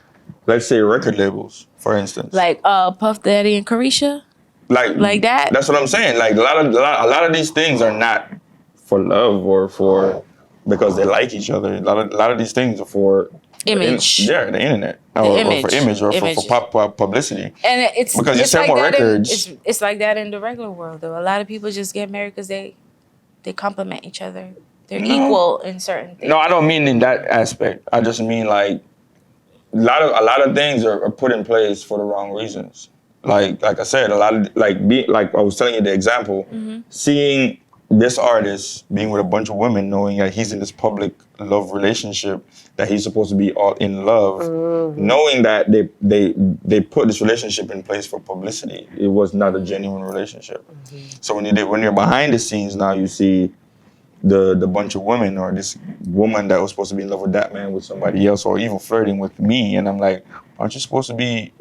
let's say record labels, for instance. Like Puff Daddy and Carisha. Like that? That's what I'm saying. Like a lot of these things are not for love or for because they like each other. A lot of these things are for image. The internet. Or for image or for publicity. And it's because you sell like more records. It's like that in the regular world though. A lot of people just get married because they complement each other. They're equal in certain things. No, I don't mean in that aspect. I just mean like a lot of things are put in place for the wrong reasons. Like I said, a lot of like I was telling you the example, seeing this artist being with a bunch of women, knowing that he's in this public love relationship, that he's supposed to be all in love, knowing that they put this relationship in place for publicity. It was not a genuine relationship. So when you're behind the scenes now, you see the bunch of women or this woman that was supposed to be in love with that man with somebody else or even flirting with me, and I'm like, aren't you supposed to be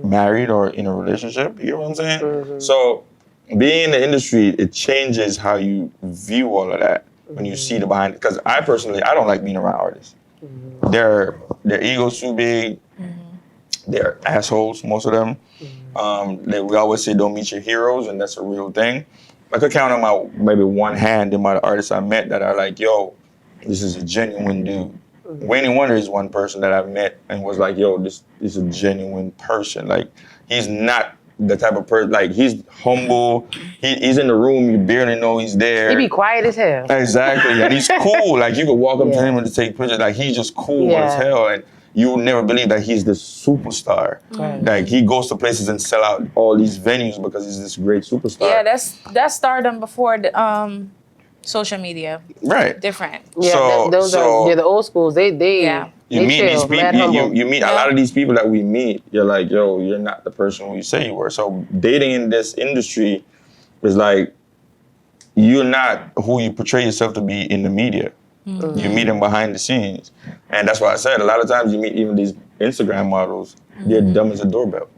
married or in a relationship? You know what I'm saying? So being in the industry, it changes how you view all of that when you see the behind. Because I personally, I don't like being around artists. Their egos too big. They're assholes, most of them. We always say don't meet your heroes, and that's a real thing. I could count on maybe one hand the amount of artists I met that are like, yo, this is a genuine dude. Wayne Wonder is one person that I've met and was like, yo, this is a genuine person. Like, he's not the type of person, like, he's humble. He's in the room, you barely know he's there. He be quiet as hell. Exactly, and he's cool. Like, you could walk up to him and to take pictures. Like, he's just cool as hell. And you would never believe that he's this superstar. Like, he goes to places and sell out all these venues because he's this great superstar. Yeah, that's stardom before the social media. Right. Different. Yeah, those are the old schools. They you meet chill, these people. You meet a lot of these people that we meet. You're like, yo, you're not the person who you say you were. So dating in this industry is like, you're not who you portray yourself to be in the media. You meet them behind the scenes. And that's why I said a lot of times you meet even these Instagram models, they're dumb as a doorbell.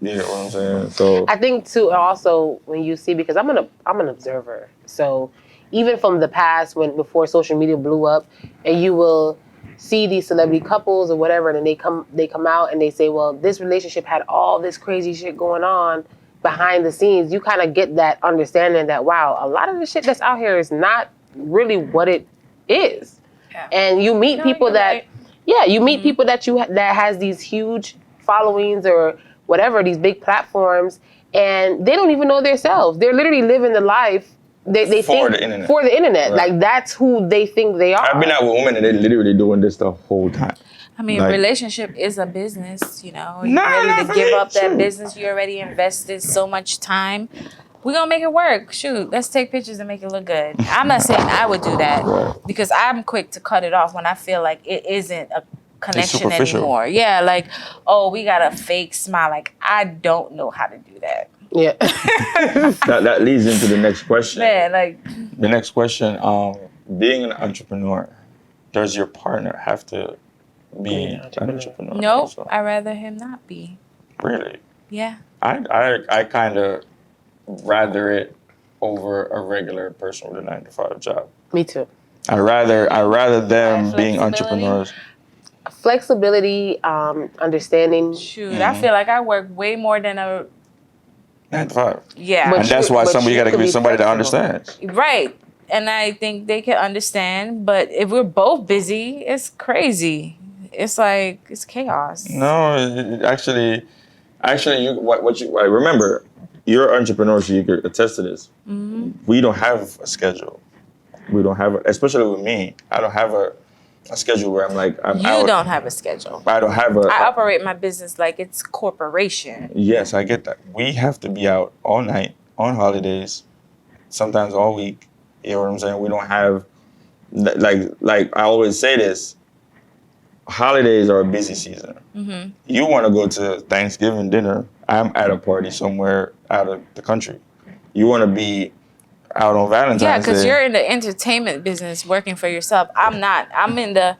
You know what I'm saying? So I think too also when you see, because I'm an observer. So even from the past before social media blew up, and you will see these celebrity couples or whatever, and then they come out and they say, well, this relationship had all this crazy shit going on behind the scenes. You kind of get that understanding that, wow, a lot of the shit that's out here is not really what it is. Yeah. And you meet people that, you meet people that that has these huge followings or whatever, these big platforms, and they don't even know themselves. They're literally living the life they for think the internet. For the internet. Right. Like, that's who they think they are. I've been out with women and they're literally doing this the whole time. I mean, like, relationship is a business, you know. You're ready to give up that business. You already invested so much time. We're going to make it work. Shoot, let's take pictures and make it look good. I'm not saying I would do that because I'm quick to cut it off when I feel like it isn't a connection anymore. Yeah, like, oh, we got a fake smile. Like, I don't know how to do that. Yeah. that leads into the next question. Man, like. The next question, being an entrepreneur, does your partner have to be an entrepreneur? No, also? I'd rather him not be. Really? Yeah. I kind of rather it over a regular person with a 9-to-5 job. Me too. I rather them being entrepreneurs. Flexibility, understanding. Shoot, I feel like I work way more than a 9-to-5. Yeah. And that's why you got to be somebody that understands. Right. And I think they can understand, but if we're both busy, it's crazy. It's like, it's chaos. No, actually, remember, you're an entrepreneur, so you could attest to this. We don't have a schedule. We don't have, especially with me, I don't have a schedule where I'm out. Don't have a schedule. I don't have I operate my business like it's corporation. Yes, I get that. We have to be out all night, on holidays, sometimes all week. You know what I'm saying? We don't have, like I always say this, holidays are a busy season. You want to go to Thanksgiving dinner, I'm at a party somewhere out of the country. You want to be out on Valentine's Day. Yeah, because you're in the entertainment business working for yourself. I'm not. I'm in the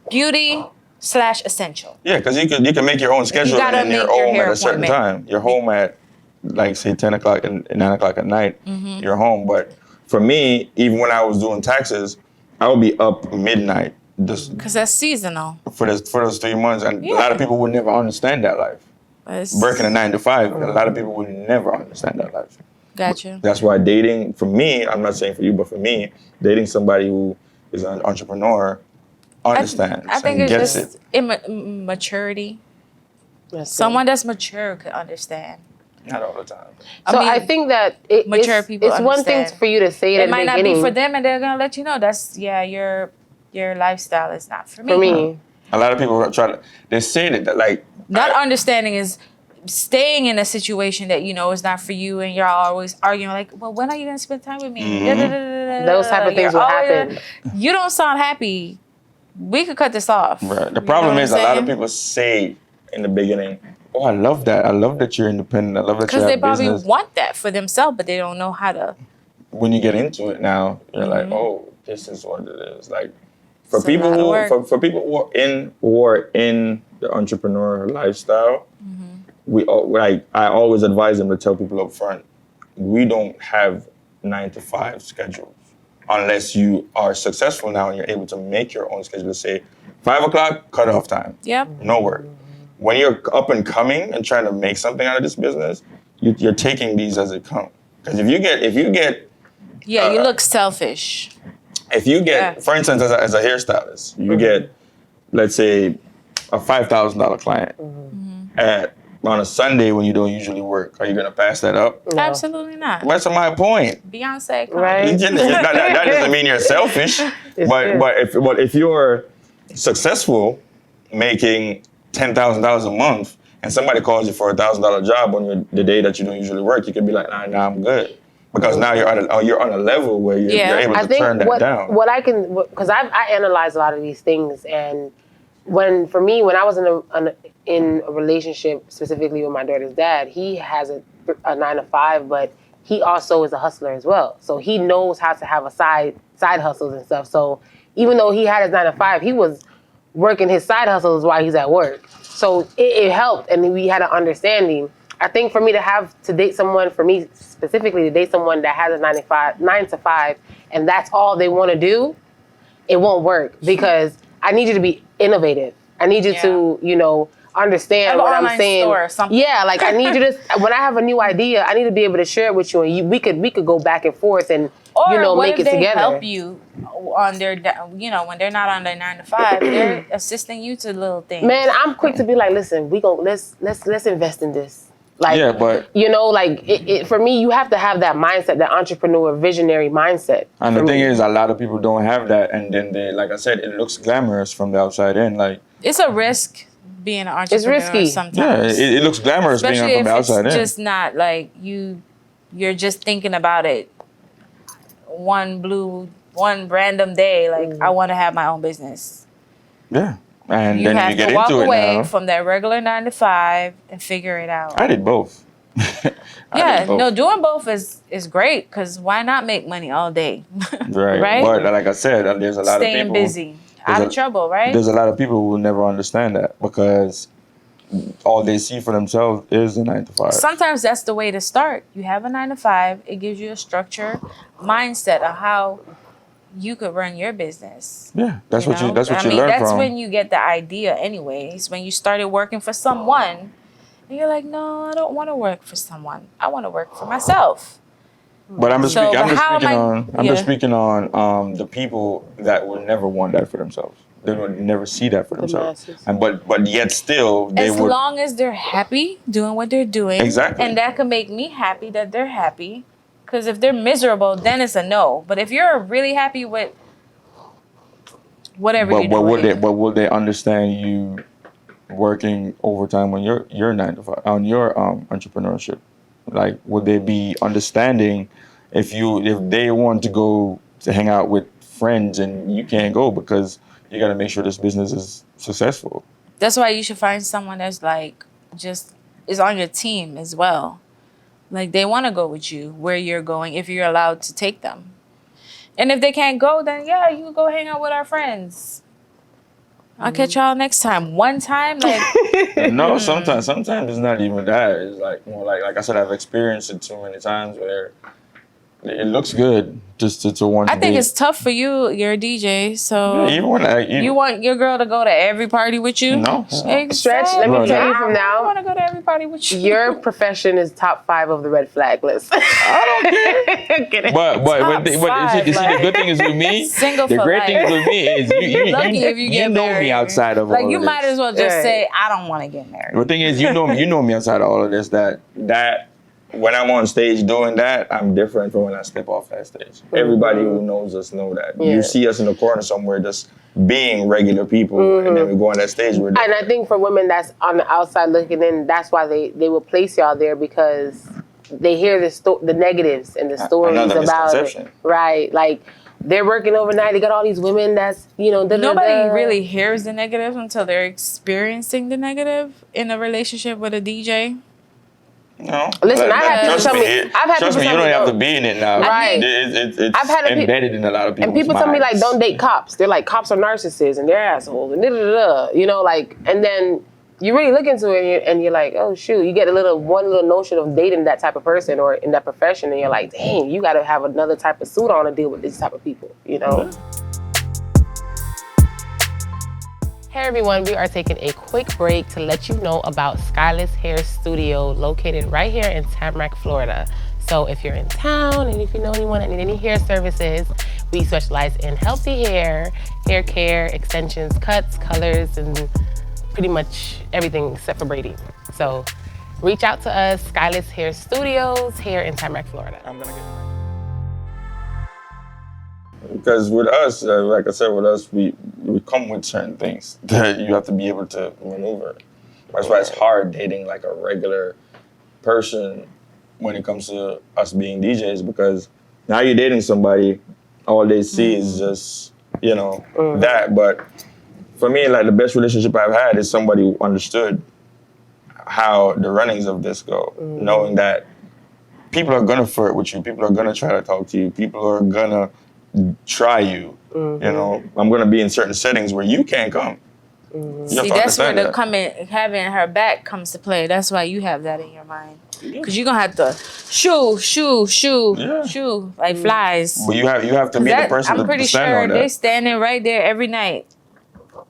beauty/essential. Yeah, because you can make your own schedule and then you're home at a certain time. You're home at, like, say, 10 o'clock and 9 o'clock at night. You're home. But for me, even when I was doing taxes, I would be up midnight Because that's seasonal. for those 3 months, and a lot of people would never understand that life. Working a 9 to 5, a lot of people would never understand that life. Gotcha. That's why dating, for me, I'm not saying for you, but for me, dating somebody who is an entrepreneur understands I think and it's gets just it. maturity. That's Someone that's mature could understand. Not all the time. So I think that mature people it's one thing understand. for you to say it, It might not beginning. be for them, and they're gonna let you know that's your lifestyle is not for me. For me, A lot of people they say that like, Not understanding is staying in a situation that you know is not for you, and you're always arguing like, well, when are you gonna spend time with me? those type of things will happen. You don't sound happy. We could cut this off. right. The problem know is what a I'm lot of saying? people say in the beginning, oh, I love that. I love that you're independent. I love that you Because have they probably business. want that for themselves, but they don't know how to. When you get into it now, you're like, oh, this is what it is. Like for It's a people lot of who work. for people who are in the entrepreneur lifestyle, I always advise them to tell people up front, we don't have 9 to 5 schedules unless you are successful now and you're able to make your own schedule. Say 5 o'clock cutoff time. Yep. No work. When you're up and coming and trying to make something out of this business, you're taking these as they come. Because if you get Yeah, you look selfish. Yeah. for instance, as a hairstylist, you get, let's say, a $5,000 client on a Sunday when you don't usually work. Are you going to pass that up? No. Absolutely not. That's my point. Beyonce, come Right. That doesn't mean you're selfish. But if you're successful making $10,000 a month and somebody calls you for $1,000 job on the day that you don't usually work, you can be like, nah, I'm good. Because now you're on a level where you're able to turn that down. What I can, because I analyze a lot of these things, and when I was in a relationship specifically with my daughter's dad, he has a 9 to 5, but he also is a hustler as well. So he knows how to have a side hustles and stuff. So even though he had his 9 to 5, he was working his side hustles while he's at work. So it helped, and we had an understanding. I think for me to date someone, for me specifically to date someone that has a 9 to 5, and that's all they want to do, it won't work, because I need you to be innovative. I need you to, understand Have what an I'm online saying. store or something. Yeah, like I need you to. When I have a new idea, I need to be able to share it with you, and we could go back and forth and Or what make if it they together. help you on their, when they're not on their 9 to 5, they're assisting you to little things. Man, I'm quick to be like, listen, let's invest in this. Like, Yeah, but for me, you have to have that mindset, that entrepreneur, visionary mindset. And the thing is, a lot of people don't have that, and then they, like I said, it looks glamorous from the outside in. Like, It's a risk being an entrepreneur risky. sometimes. yeah, it looks glamorous Especially being from the if outside it's in. just not like you're just thinking about it one random day, like I want to have my own business. Yeah, and You then have you get to walk into it away now. from that regular 9 to 5 and figure it out. I did both. Doing both is great, because why not make money all day? Right. Right? But like I said, there's a lot of Staying people. busy, out of trouble, right? There's a lot of people who will never understand that, because all they see for themselves is the 9 to 5. Sometimes that's the way to start. You have a 9 to 5. It gives you a structure, mindset of how you could run your business. Yeah, that's what you learn That's from. when you get the idea anyways. When you started working for someone, and you're like, no, I don't want to work for someone. I want to work for myself. But I'm just So, speaking. but how am I- I'm just speaking on the people that will never want that for themselves. They will never see that for themselves. masses. And but yet still they As would. long as they're happy doing what they're doing. Exactly. And that can make me happy that they're happy. Because if they're miserable, then it's a no. But if you're really happy with whatever you're doing. But will they understand you working overtime on your 9 to 5 on your entrepreneurship? Like, would they be understanding if they want to go to hang out with friends and you can't go because you got to make sure this business is successful? That's why you should find someone that's like just is on your team as well. Like, they want to go with you where you're going if you're allowed to take them. And if they can't go, then yeah, you can go hang out with our friends. I'll catch y'all next time. One time, like No, sometimes it's not even that. It's like more like I said, I've experienced it too many times where it looks good just to want. I to think date. it's tough for you. You're a DJ, so Yeah, you want your girl to go to every party with you. No. Exactly. Stretch, let me Bro, tell you I from now, want to go to every party with you. your profession is top 5 of the red flag list. I don't care. Kidding. But five, see, the good thing is with me. Single The for great life. thing with me is Lucky if you get know married. me outside of like all you of might this. as well just Right. say I don't want to get married. The thing is, you know me outside of all of this. That when I'm on stage doing that, I'm different from when I step off that stage. Everybody who knows us know that. Yeah. You see us in the corner somewhere just being regular people, and then we go on that stage. We're And I think for women that's on the outside looking in, that's why they will place y'all there, because they hear the negatives and the stories Another about it. misconception. Right. Like, they're working overnight. They got all these women that's, Nobody really hears the negative until they're experiencing the negative in a relationship with a DJ. No. Listen, I had people trust tell me, me, I've had trust people me, you tell don't me, have to don't. be in it now. Right. It's I've had embedded in a lot of people. And people tell me, like, don't date cops. They're like, cops are narcissists and they're assholes and da-da-da-da. Like, and then you really look into it and you're like, oh, shoot. You get one little notion of dating that type of person or in that profession, and you're like, dang, you got to have another type of suit on to deal with this type of people, Hey everyone, we are taking a quick break to let you know about Skyless Hair Studio, located right here in Tamarack, Florida. So if you're in town and if you know anyone that need any hair services, we specialize in healthy hair care, extensions, cuts, colors, and pretty much everything except for braiding. So reach out to us, Skyless Hair Studios, here in Tamarack, Florida. I'm gonna get because with us, like I said, with us, we come with certain things that you have to be able to maneuver. That's why it's hard dating like a regular person when it comes to us being DJs, because now you're dating somebody, all they see is just, that. But for me, like the best relationship I've had is somebody who understood how the runnings of this go, knowing that people are gonna flirt with you, people are gonna try to talk to you, people are gonna try you. I'm gonna be in certain settings where you can't come. See, that's where having her back comes to play. That's why you have that in your mind. Because you're gonna have to shoo like flies. But you have to be the person I'm pretty to stand sure on that. they standing right there every night,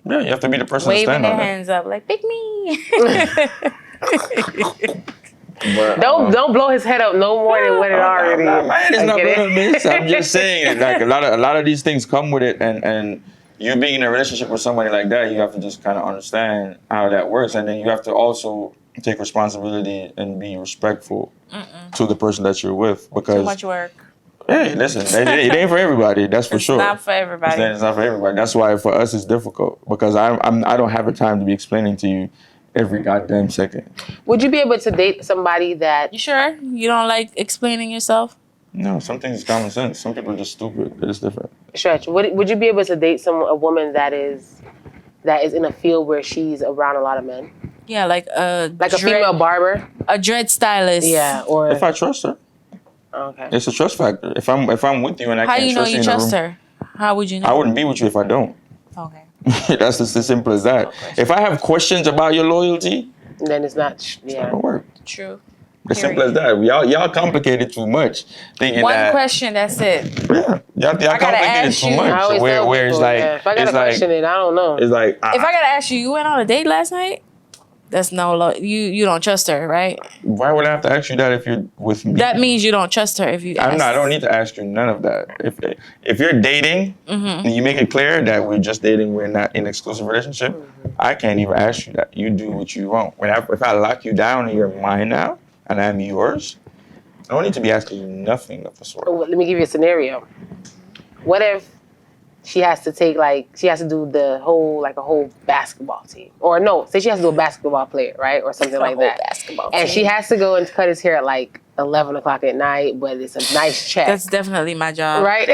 Yeah, you have to be the person to waving stand their on that. hands up like pick me. But, Don't blow his head up no more than what it already is. My head is not get it? blowing this. I'm just saying, like a lot of these things come with it, and you being in a relationship with somebody like that, you have to just kind of understand how that works, and then you have to also take responsibility and be respectful to the person that you're with, because Too much work. hey, listen, it ain't for everybody. That's for sure. It's not for everybody. It's not for everybody. That's why for us it's difficult, because I don't have the time to be explaining to you every goddamn second. Would you be able to date somebody that... You sure? You don't like explaining yourself? No, some things is common sense. Some people are just stupid. It's different. Stretch, would you be able to date a woman that is in a field where she's around a lot of men? Yeah, like a female barber? A dread stylist. Yeah, or... If I trust her. Okay. It's a trust factor. If I'm with you and I How can't you know trust you in the trust room, her? How would you know? I wouldn't be with you if I don't. Okay. That's just as simple as that. If I have questions about your loyalty, Then it's not... it Yeah. don't work. True. As simple as that. Y'all complicate it too much, thinking One that. question, that's it. Yeah, y'all complicate it ask too you. much. I always Where tell it's people, like, if I got it's to question like, it, I don't know. it's like. If I gotta ask you, you went on a date last night? That's you don't trust her, right? Why would I have to ask you that if you're with me? That means you don't trust her if you ask. I don't need to ask you none of that. If you're dating and you make it clear that we're just dating, we're not in an exclusive relationship, I can't even ask you that. You do what you want. If I lock you down and you're mine now and I'm yours, I don't need to be asking you nothing of the sort. Let me give you a scenario. What if she has to do a whole basketball team? Or no, say she has to do a basketball player, right? Or something like that. Basketball And team. she has to go and cut his hair at like 11 o'clock at night, but it's a nice check. That's definitely my job. right?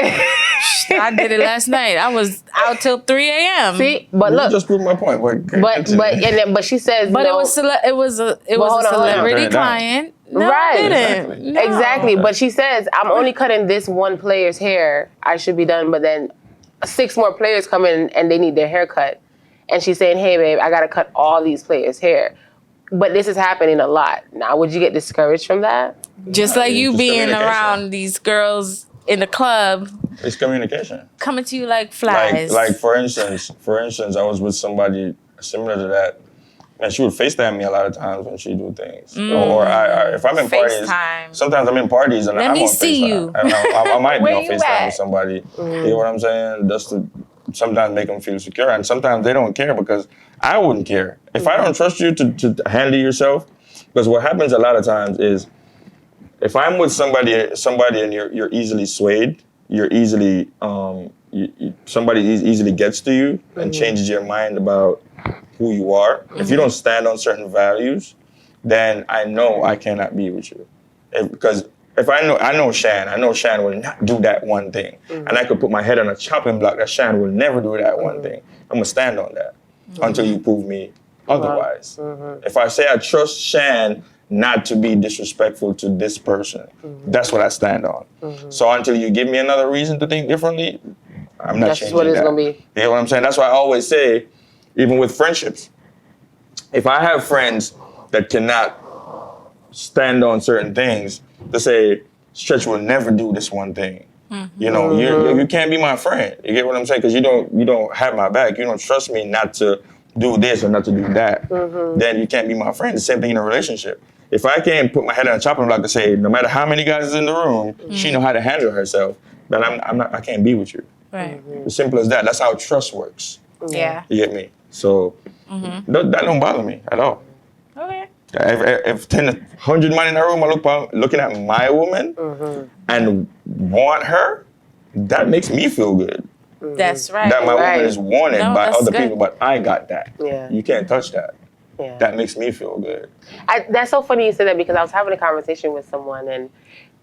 I did it last night. I was out till 3 a.m. See? But You look, just proved my point. but she says But no. it was a hold on. celebrity Turn it down. client. No, Right. I didn't. No. Exactly. But she says, I'm only cutting this one player's hair. I should be done. But then 6 more players come in and they need their hair cut. And she's saying, hey, babe, I got to cut all these players' hair. but this is happening a lot. Now, would you get discouraged from that? Just like you Just being communication. around these girls in the club It's communication. coming to you like flies. Like for instance, I was with somebody similar to that. Man, she would FaceTime me a lot of times when she do things. Or I if I'm in parties, FaceTime. sometimes I'm in parties and Let I'm me on see FaceTime. you. I might be Where on you FaceTime at? with somebody. You know what I'm saying? Just to sometimes make them feel secure. And sometimes they don't care because I wouldn't care. If I don't trust you to handle yourself, because what happens a lot of times is if I'm with somebody and you're easily swayed, you're easily somebody easily gets to you and changes your mind about who you are. If you don't stand on certain values, then I know I cannot be with you. Because if I know Shan will not do that one thing. And I could put my head on a chopping block that Shan will never do that one thing. I'm gonna stand on that until you prove me otherwise. If I say I trust Shan not to be disrespectful to this person, that's what I stand on. So until you give me another reason to think differently, I'm not That's changing what it's that. gonna be. You know what I'm saying? That's why I always say, even with friendships, if I have friends that cannot stand on certain things, to say, Stretch will never do this one thing. You know, you can't be my friend. You get what I'm saying? Because you don't have my back. You don't trust me not to do this or not to do that. Then you can't be my friend. The same thing in a relationship. If I can't put my head on a chopping block to say, no matter how many guys is in the room, she know how to handle herself, then I can't be with you. Right. As simple as that. That's how trust works. Yeah. You get me? So that don't bother me at all. Okay. If 100 men in the room are looking at my woman and want her, that makes me feel good. That's right. That my woman is wanted No, by that's other good. people, but I got that. Yeah. You can't touch that. Yeah. That makes me feel good. That's so funny you said that because I was having a conversation with someone and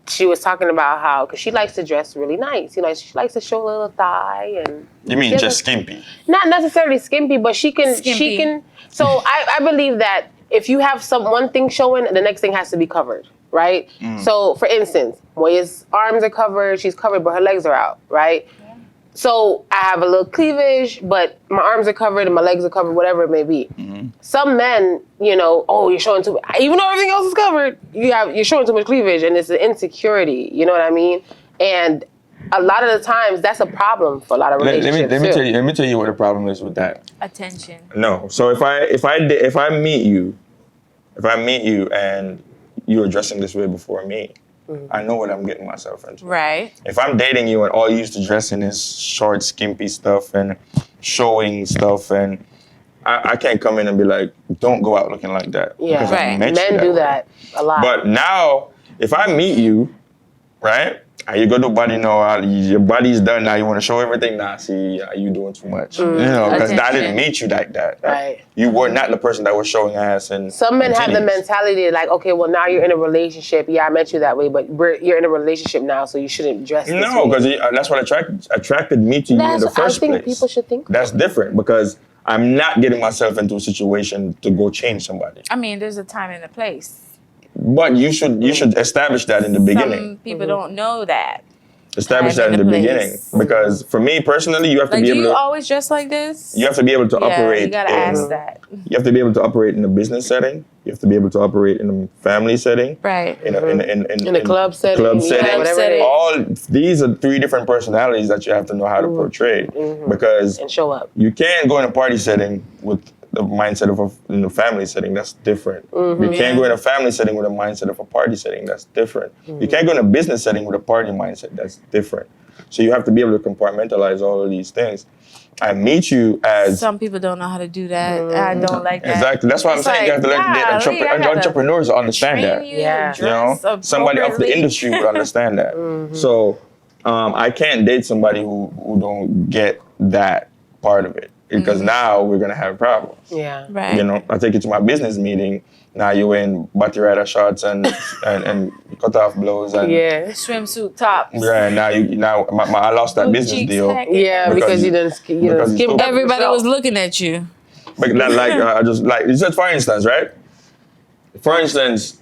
she was talking about how, because she likes to dress really nice. You know, she likes to show a little thigh and. You mean she just has skimpy? Not necessarily skimpy, but she can. Skimpy. She can. So I believe that if you have one thing showing, the next thing has to be covered, right? So for instance, Moya's arms are covered, she's covered, but her legs are out, right? Yeah. So I have a little cleavage, but my arms are covered and my legs are covered, whatever it may be. Some men, you know, oh, you're showing too much. Even though everything else is covered, you're showing too much cleavage, and it's an insecurity. You know what I mean? And a lot of the times, that's a problem for a lot of relationships. Let me tell you what the problem is with that. Attention. No. So if I meet you and you're dressing this way before me, I know what I'm getting myself into. Right. If I'm dating you and all you used to dress in is short, skimpy stuff and showing stuff, and I can't come in and be like, don't go out looking like that. Yeah, because I right. met you Men do way. that a lot. But now, if I meet you, right, and you go to body, your body's done now, you want to show everything, nah, see, you doing too much. You know, because I Attention. didn't meet you like that. Right. You were not the person that was showing ass and Some men and have the titties. mentality like, okay, well, now you're in a relationship. Yeah, I met you that way, but you're in a relationship now, so you shouldn't dress this No, way. because that's what attracted me to you in the first I think place. people should think That's different because I'm not getting myself into a situation to go change somebody. I mean, there's a time and a place. But you should establish that in the beginning. Some people don't know that. Establish time that in and the a beginning. place. Because for me personally, you have to Like, be do able you to always dress like this? you have to be able to Yeah, operate you gotta in, ask that. You have to be able to operate in a business setting. You have to be able to operate in a family setting. Right. In in a club setting, Club yeah, setting. whatever it is, All these are 3 different personalities that you have to know how to portray. Because and show up. you can't go in a party setting with the mindset of a family setting. That's different. You can't go in a family setting with a mindset of a party setting. That's different. You can't go in a business setting with a party mindset. That's different. So you have to be able to compartmentalize all of these things. I meet you as Some people don't know how to do that. I don't like that. exactly. That's why I'm It's saying you have to like, let golly, I gotta entrepreneurs understand Train that. you, Yeah. You know, dress somebody of the appropriately. industry would understand that. So I can't date somebody who don't get that part of it because now we're gonna have problems. Yeah. Right. You know, I take you to my business meeting. Now you're in body rider shorts and cut off blows and Yeah. Swimsuit tops. yeah. Now I lost that business Cheeks deal. hacking. Yeah, because you done skimmed because you up Everybody yourself. was looking at you. But that, I just like you said. For instance, right? For instance,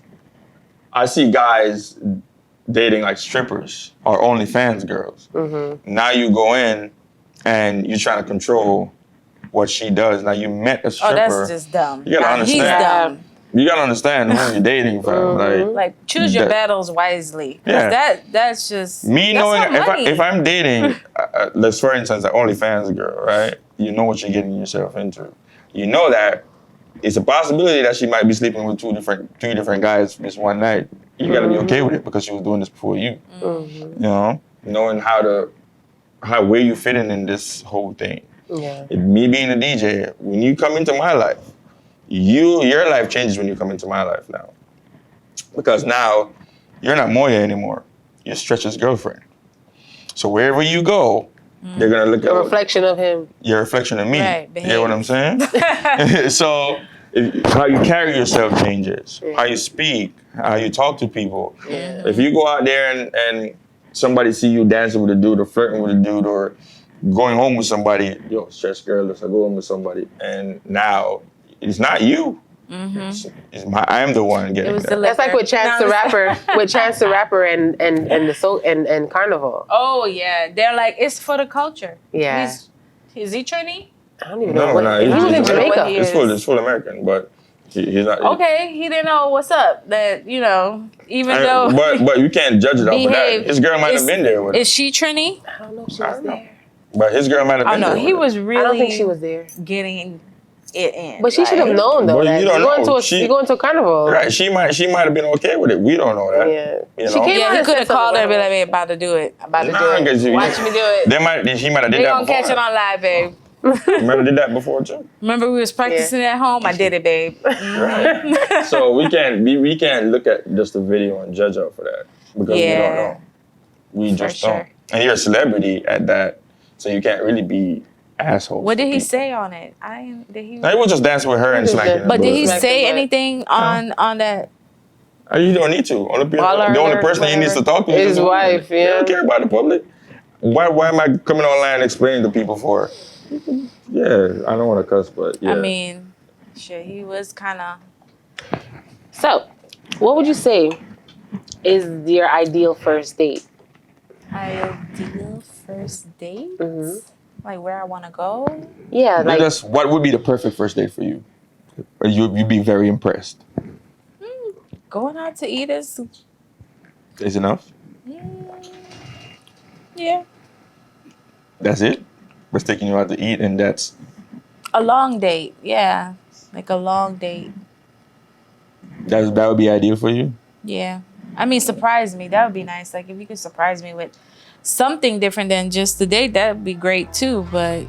I see guys dating like strippers or OnlyFans girls. Now you go in and you're trying to control what she does. Now you met a stripper. Oh, that's just dumb. You gotta He's understand. dumb. you gotta understand who you're dating, fam. Like choose your that- battles wisely. 'Cause Yeah. that's just Me that's knowing not money. if I'm dating, let's for instance, an OnlyFans girl, right? You know what you're getting yourself into. You know that it's a possibility that she might be sleeping with three different guys this one night. You gotta be okay with it because she was doing this before you. You know, knowing where you fit in this whole thing. Yeah. Me being a DJ, when you come into my life, your life changes when you come into my life now. Because now, you're not Moya anymore. You're Stretch's girlfriend. So wherever you go, they're gonna look A at reflection of him. your reflection of me. Right, You know what I'm saying? So how you carry yourself changes. How you speak, how you talk to people. If you go out there and somebody see you dancing with a dude or flirting with a dude or going home with somebody, yo, Stretch girl, let's go home with somebody. And now it's not you. I am the one getting was that. the That's like with Chance the No, Rapper, and Carnival. Oh yeah, they're like it's for the culture. Yeah. Is he Trini? I don't even know No, what. no, He was in he's- Jamaica. he It's is. full American, but he's not. Okay, he didn't know what's up. That even though But you can't judge it off of that. behave. His girl might have been there with him. Is she Trini? I don't know if she was there. But his girl might have Oh been no, there. he with was him. really I don't think she was there. getting it in. But she should have like- known though. Well, that you don't you're going know. to you're going to a carnival. Right, she might have been okay with it. We don't know that. Yeah. You She know? came Yeah, out he and could said have called her and be something. like, "Babe, about to do it. About to Nah, do 'cause it. Watch me do it. He might have did We that gonna before. catch it on live, babe. He might have did that before too. Remember we was practicing at home? I did it, babe. Right. So we can't look at just the video and judge her for that because we don't Yeah. know. We just sure. don't. And you're a celebrity at that, so you can't really be assholes. What did he to people. say on it? Did he? No, he was just dancing with her and just smacking did- her. But did he Smack say the butt. anything on that? You don't need to. Baller The only alert, person he needs to talk to His is his wife, You yeah. don't care about the public. Why am I coming online explaining to people for? Yeah, I don't want to cuss, but yeah. I mean, shit, he was kind of. So, what would you say is your ideal first date? Ideal first date? Mhm. Like where I want to go? Yeah, like What would be the perfect first date for you? Or you'd be very impressed. Going out to eat is. Is enough? Yeah. That's it? Just taking you out to eat and that's A long date. Yeah. Like a long date. that would be ideal for you? Yeah. I mean, surprise me. That would be nice. Like if you could surprise me with something different than just the date, that would be great too. But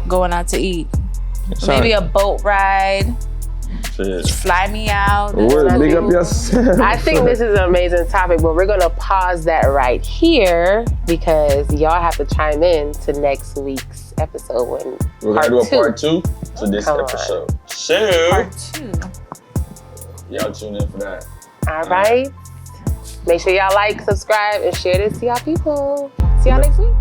going out to eat. Maybe a boat ride. Shit. Fly me out. Well, big up I yourself. think this is an amazing topic, but we're gonna pause that right here because y'all have to chime in to next week's episode when We're gonna do a part part 2 to this Come on. episode. So Part 2. y'all tune in for that. All right. Make sure y'all like, subscribe, and share this to y'all people. See y'all next week.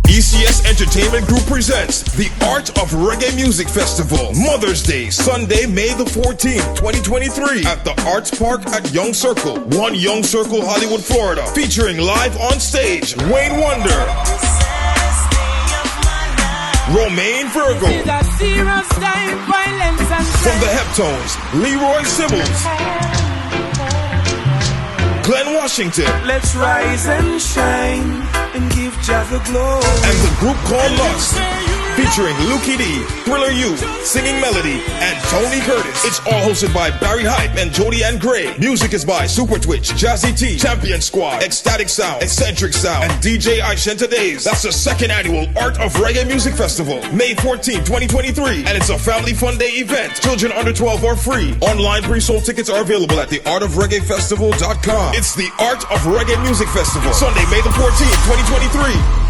ECS Entertainment Group presents the Art of Reggae Music Festival, Mother's Day, Sunday, May the 14th, 2023, at the Arts Park at Young Circle, 1 Young Circle, Hollywood, Florida, featuring live on stage, Wayne Wonder, Romaine Virgo, from the Heptones, Leroy Sibbles, Glenn Washington, Let's rise and shine and give Jah the glory. and the group called Lust, featuring Lukey D, Thriller U, Singing Melody, and Tony Curtis. It's all hosted by Barry Hype and Jody Ann Gray. Music is by Super Twitch, Jazzy T, Champion Squad, Ecstatic Sound, Eccentric Sound, and DJ Aishenta Days. That's the 2nd annual Art of Reggae Music Festival, May 14, 2023, and it's a family fun day event. Children under 12 are free. Online pre-sold tickets are available at theartofreggaefestival.com. It's the Art of Reggae Music Festival, Sunday, May the 14th, 2023.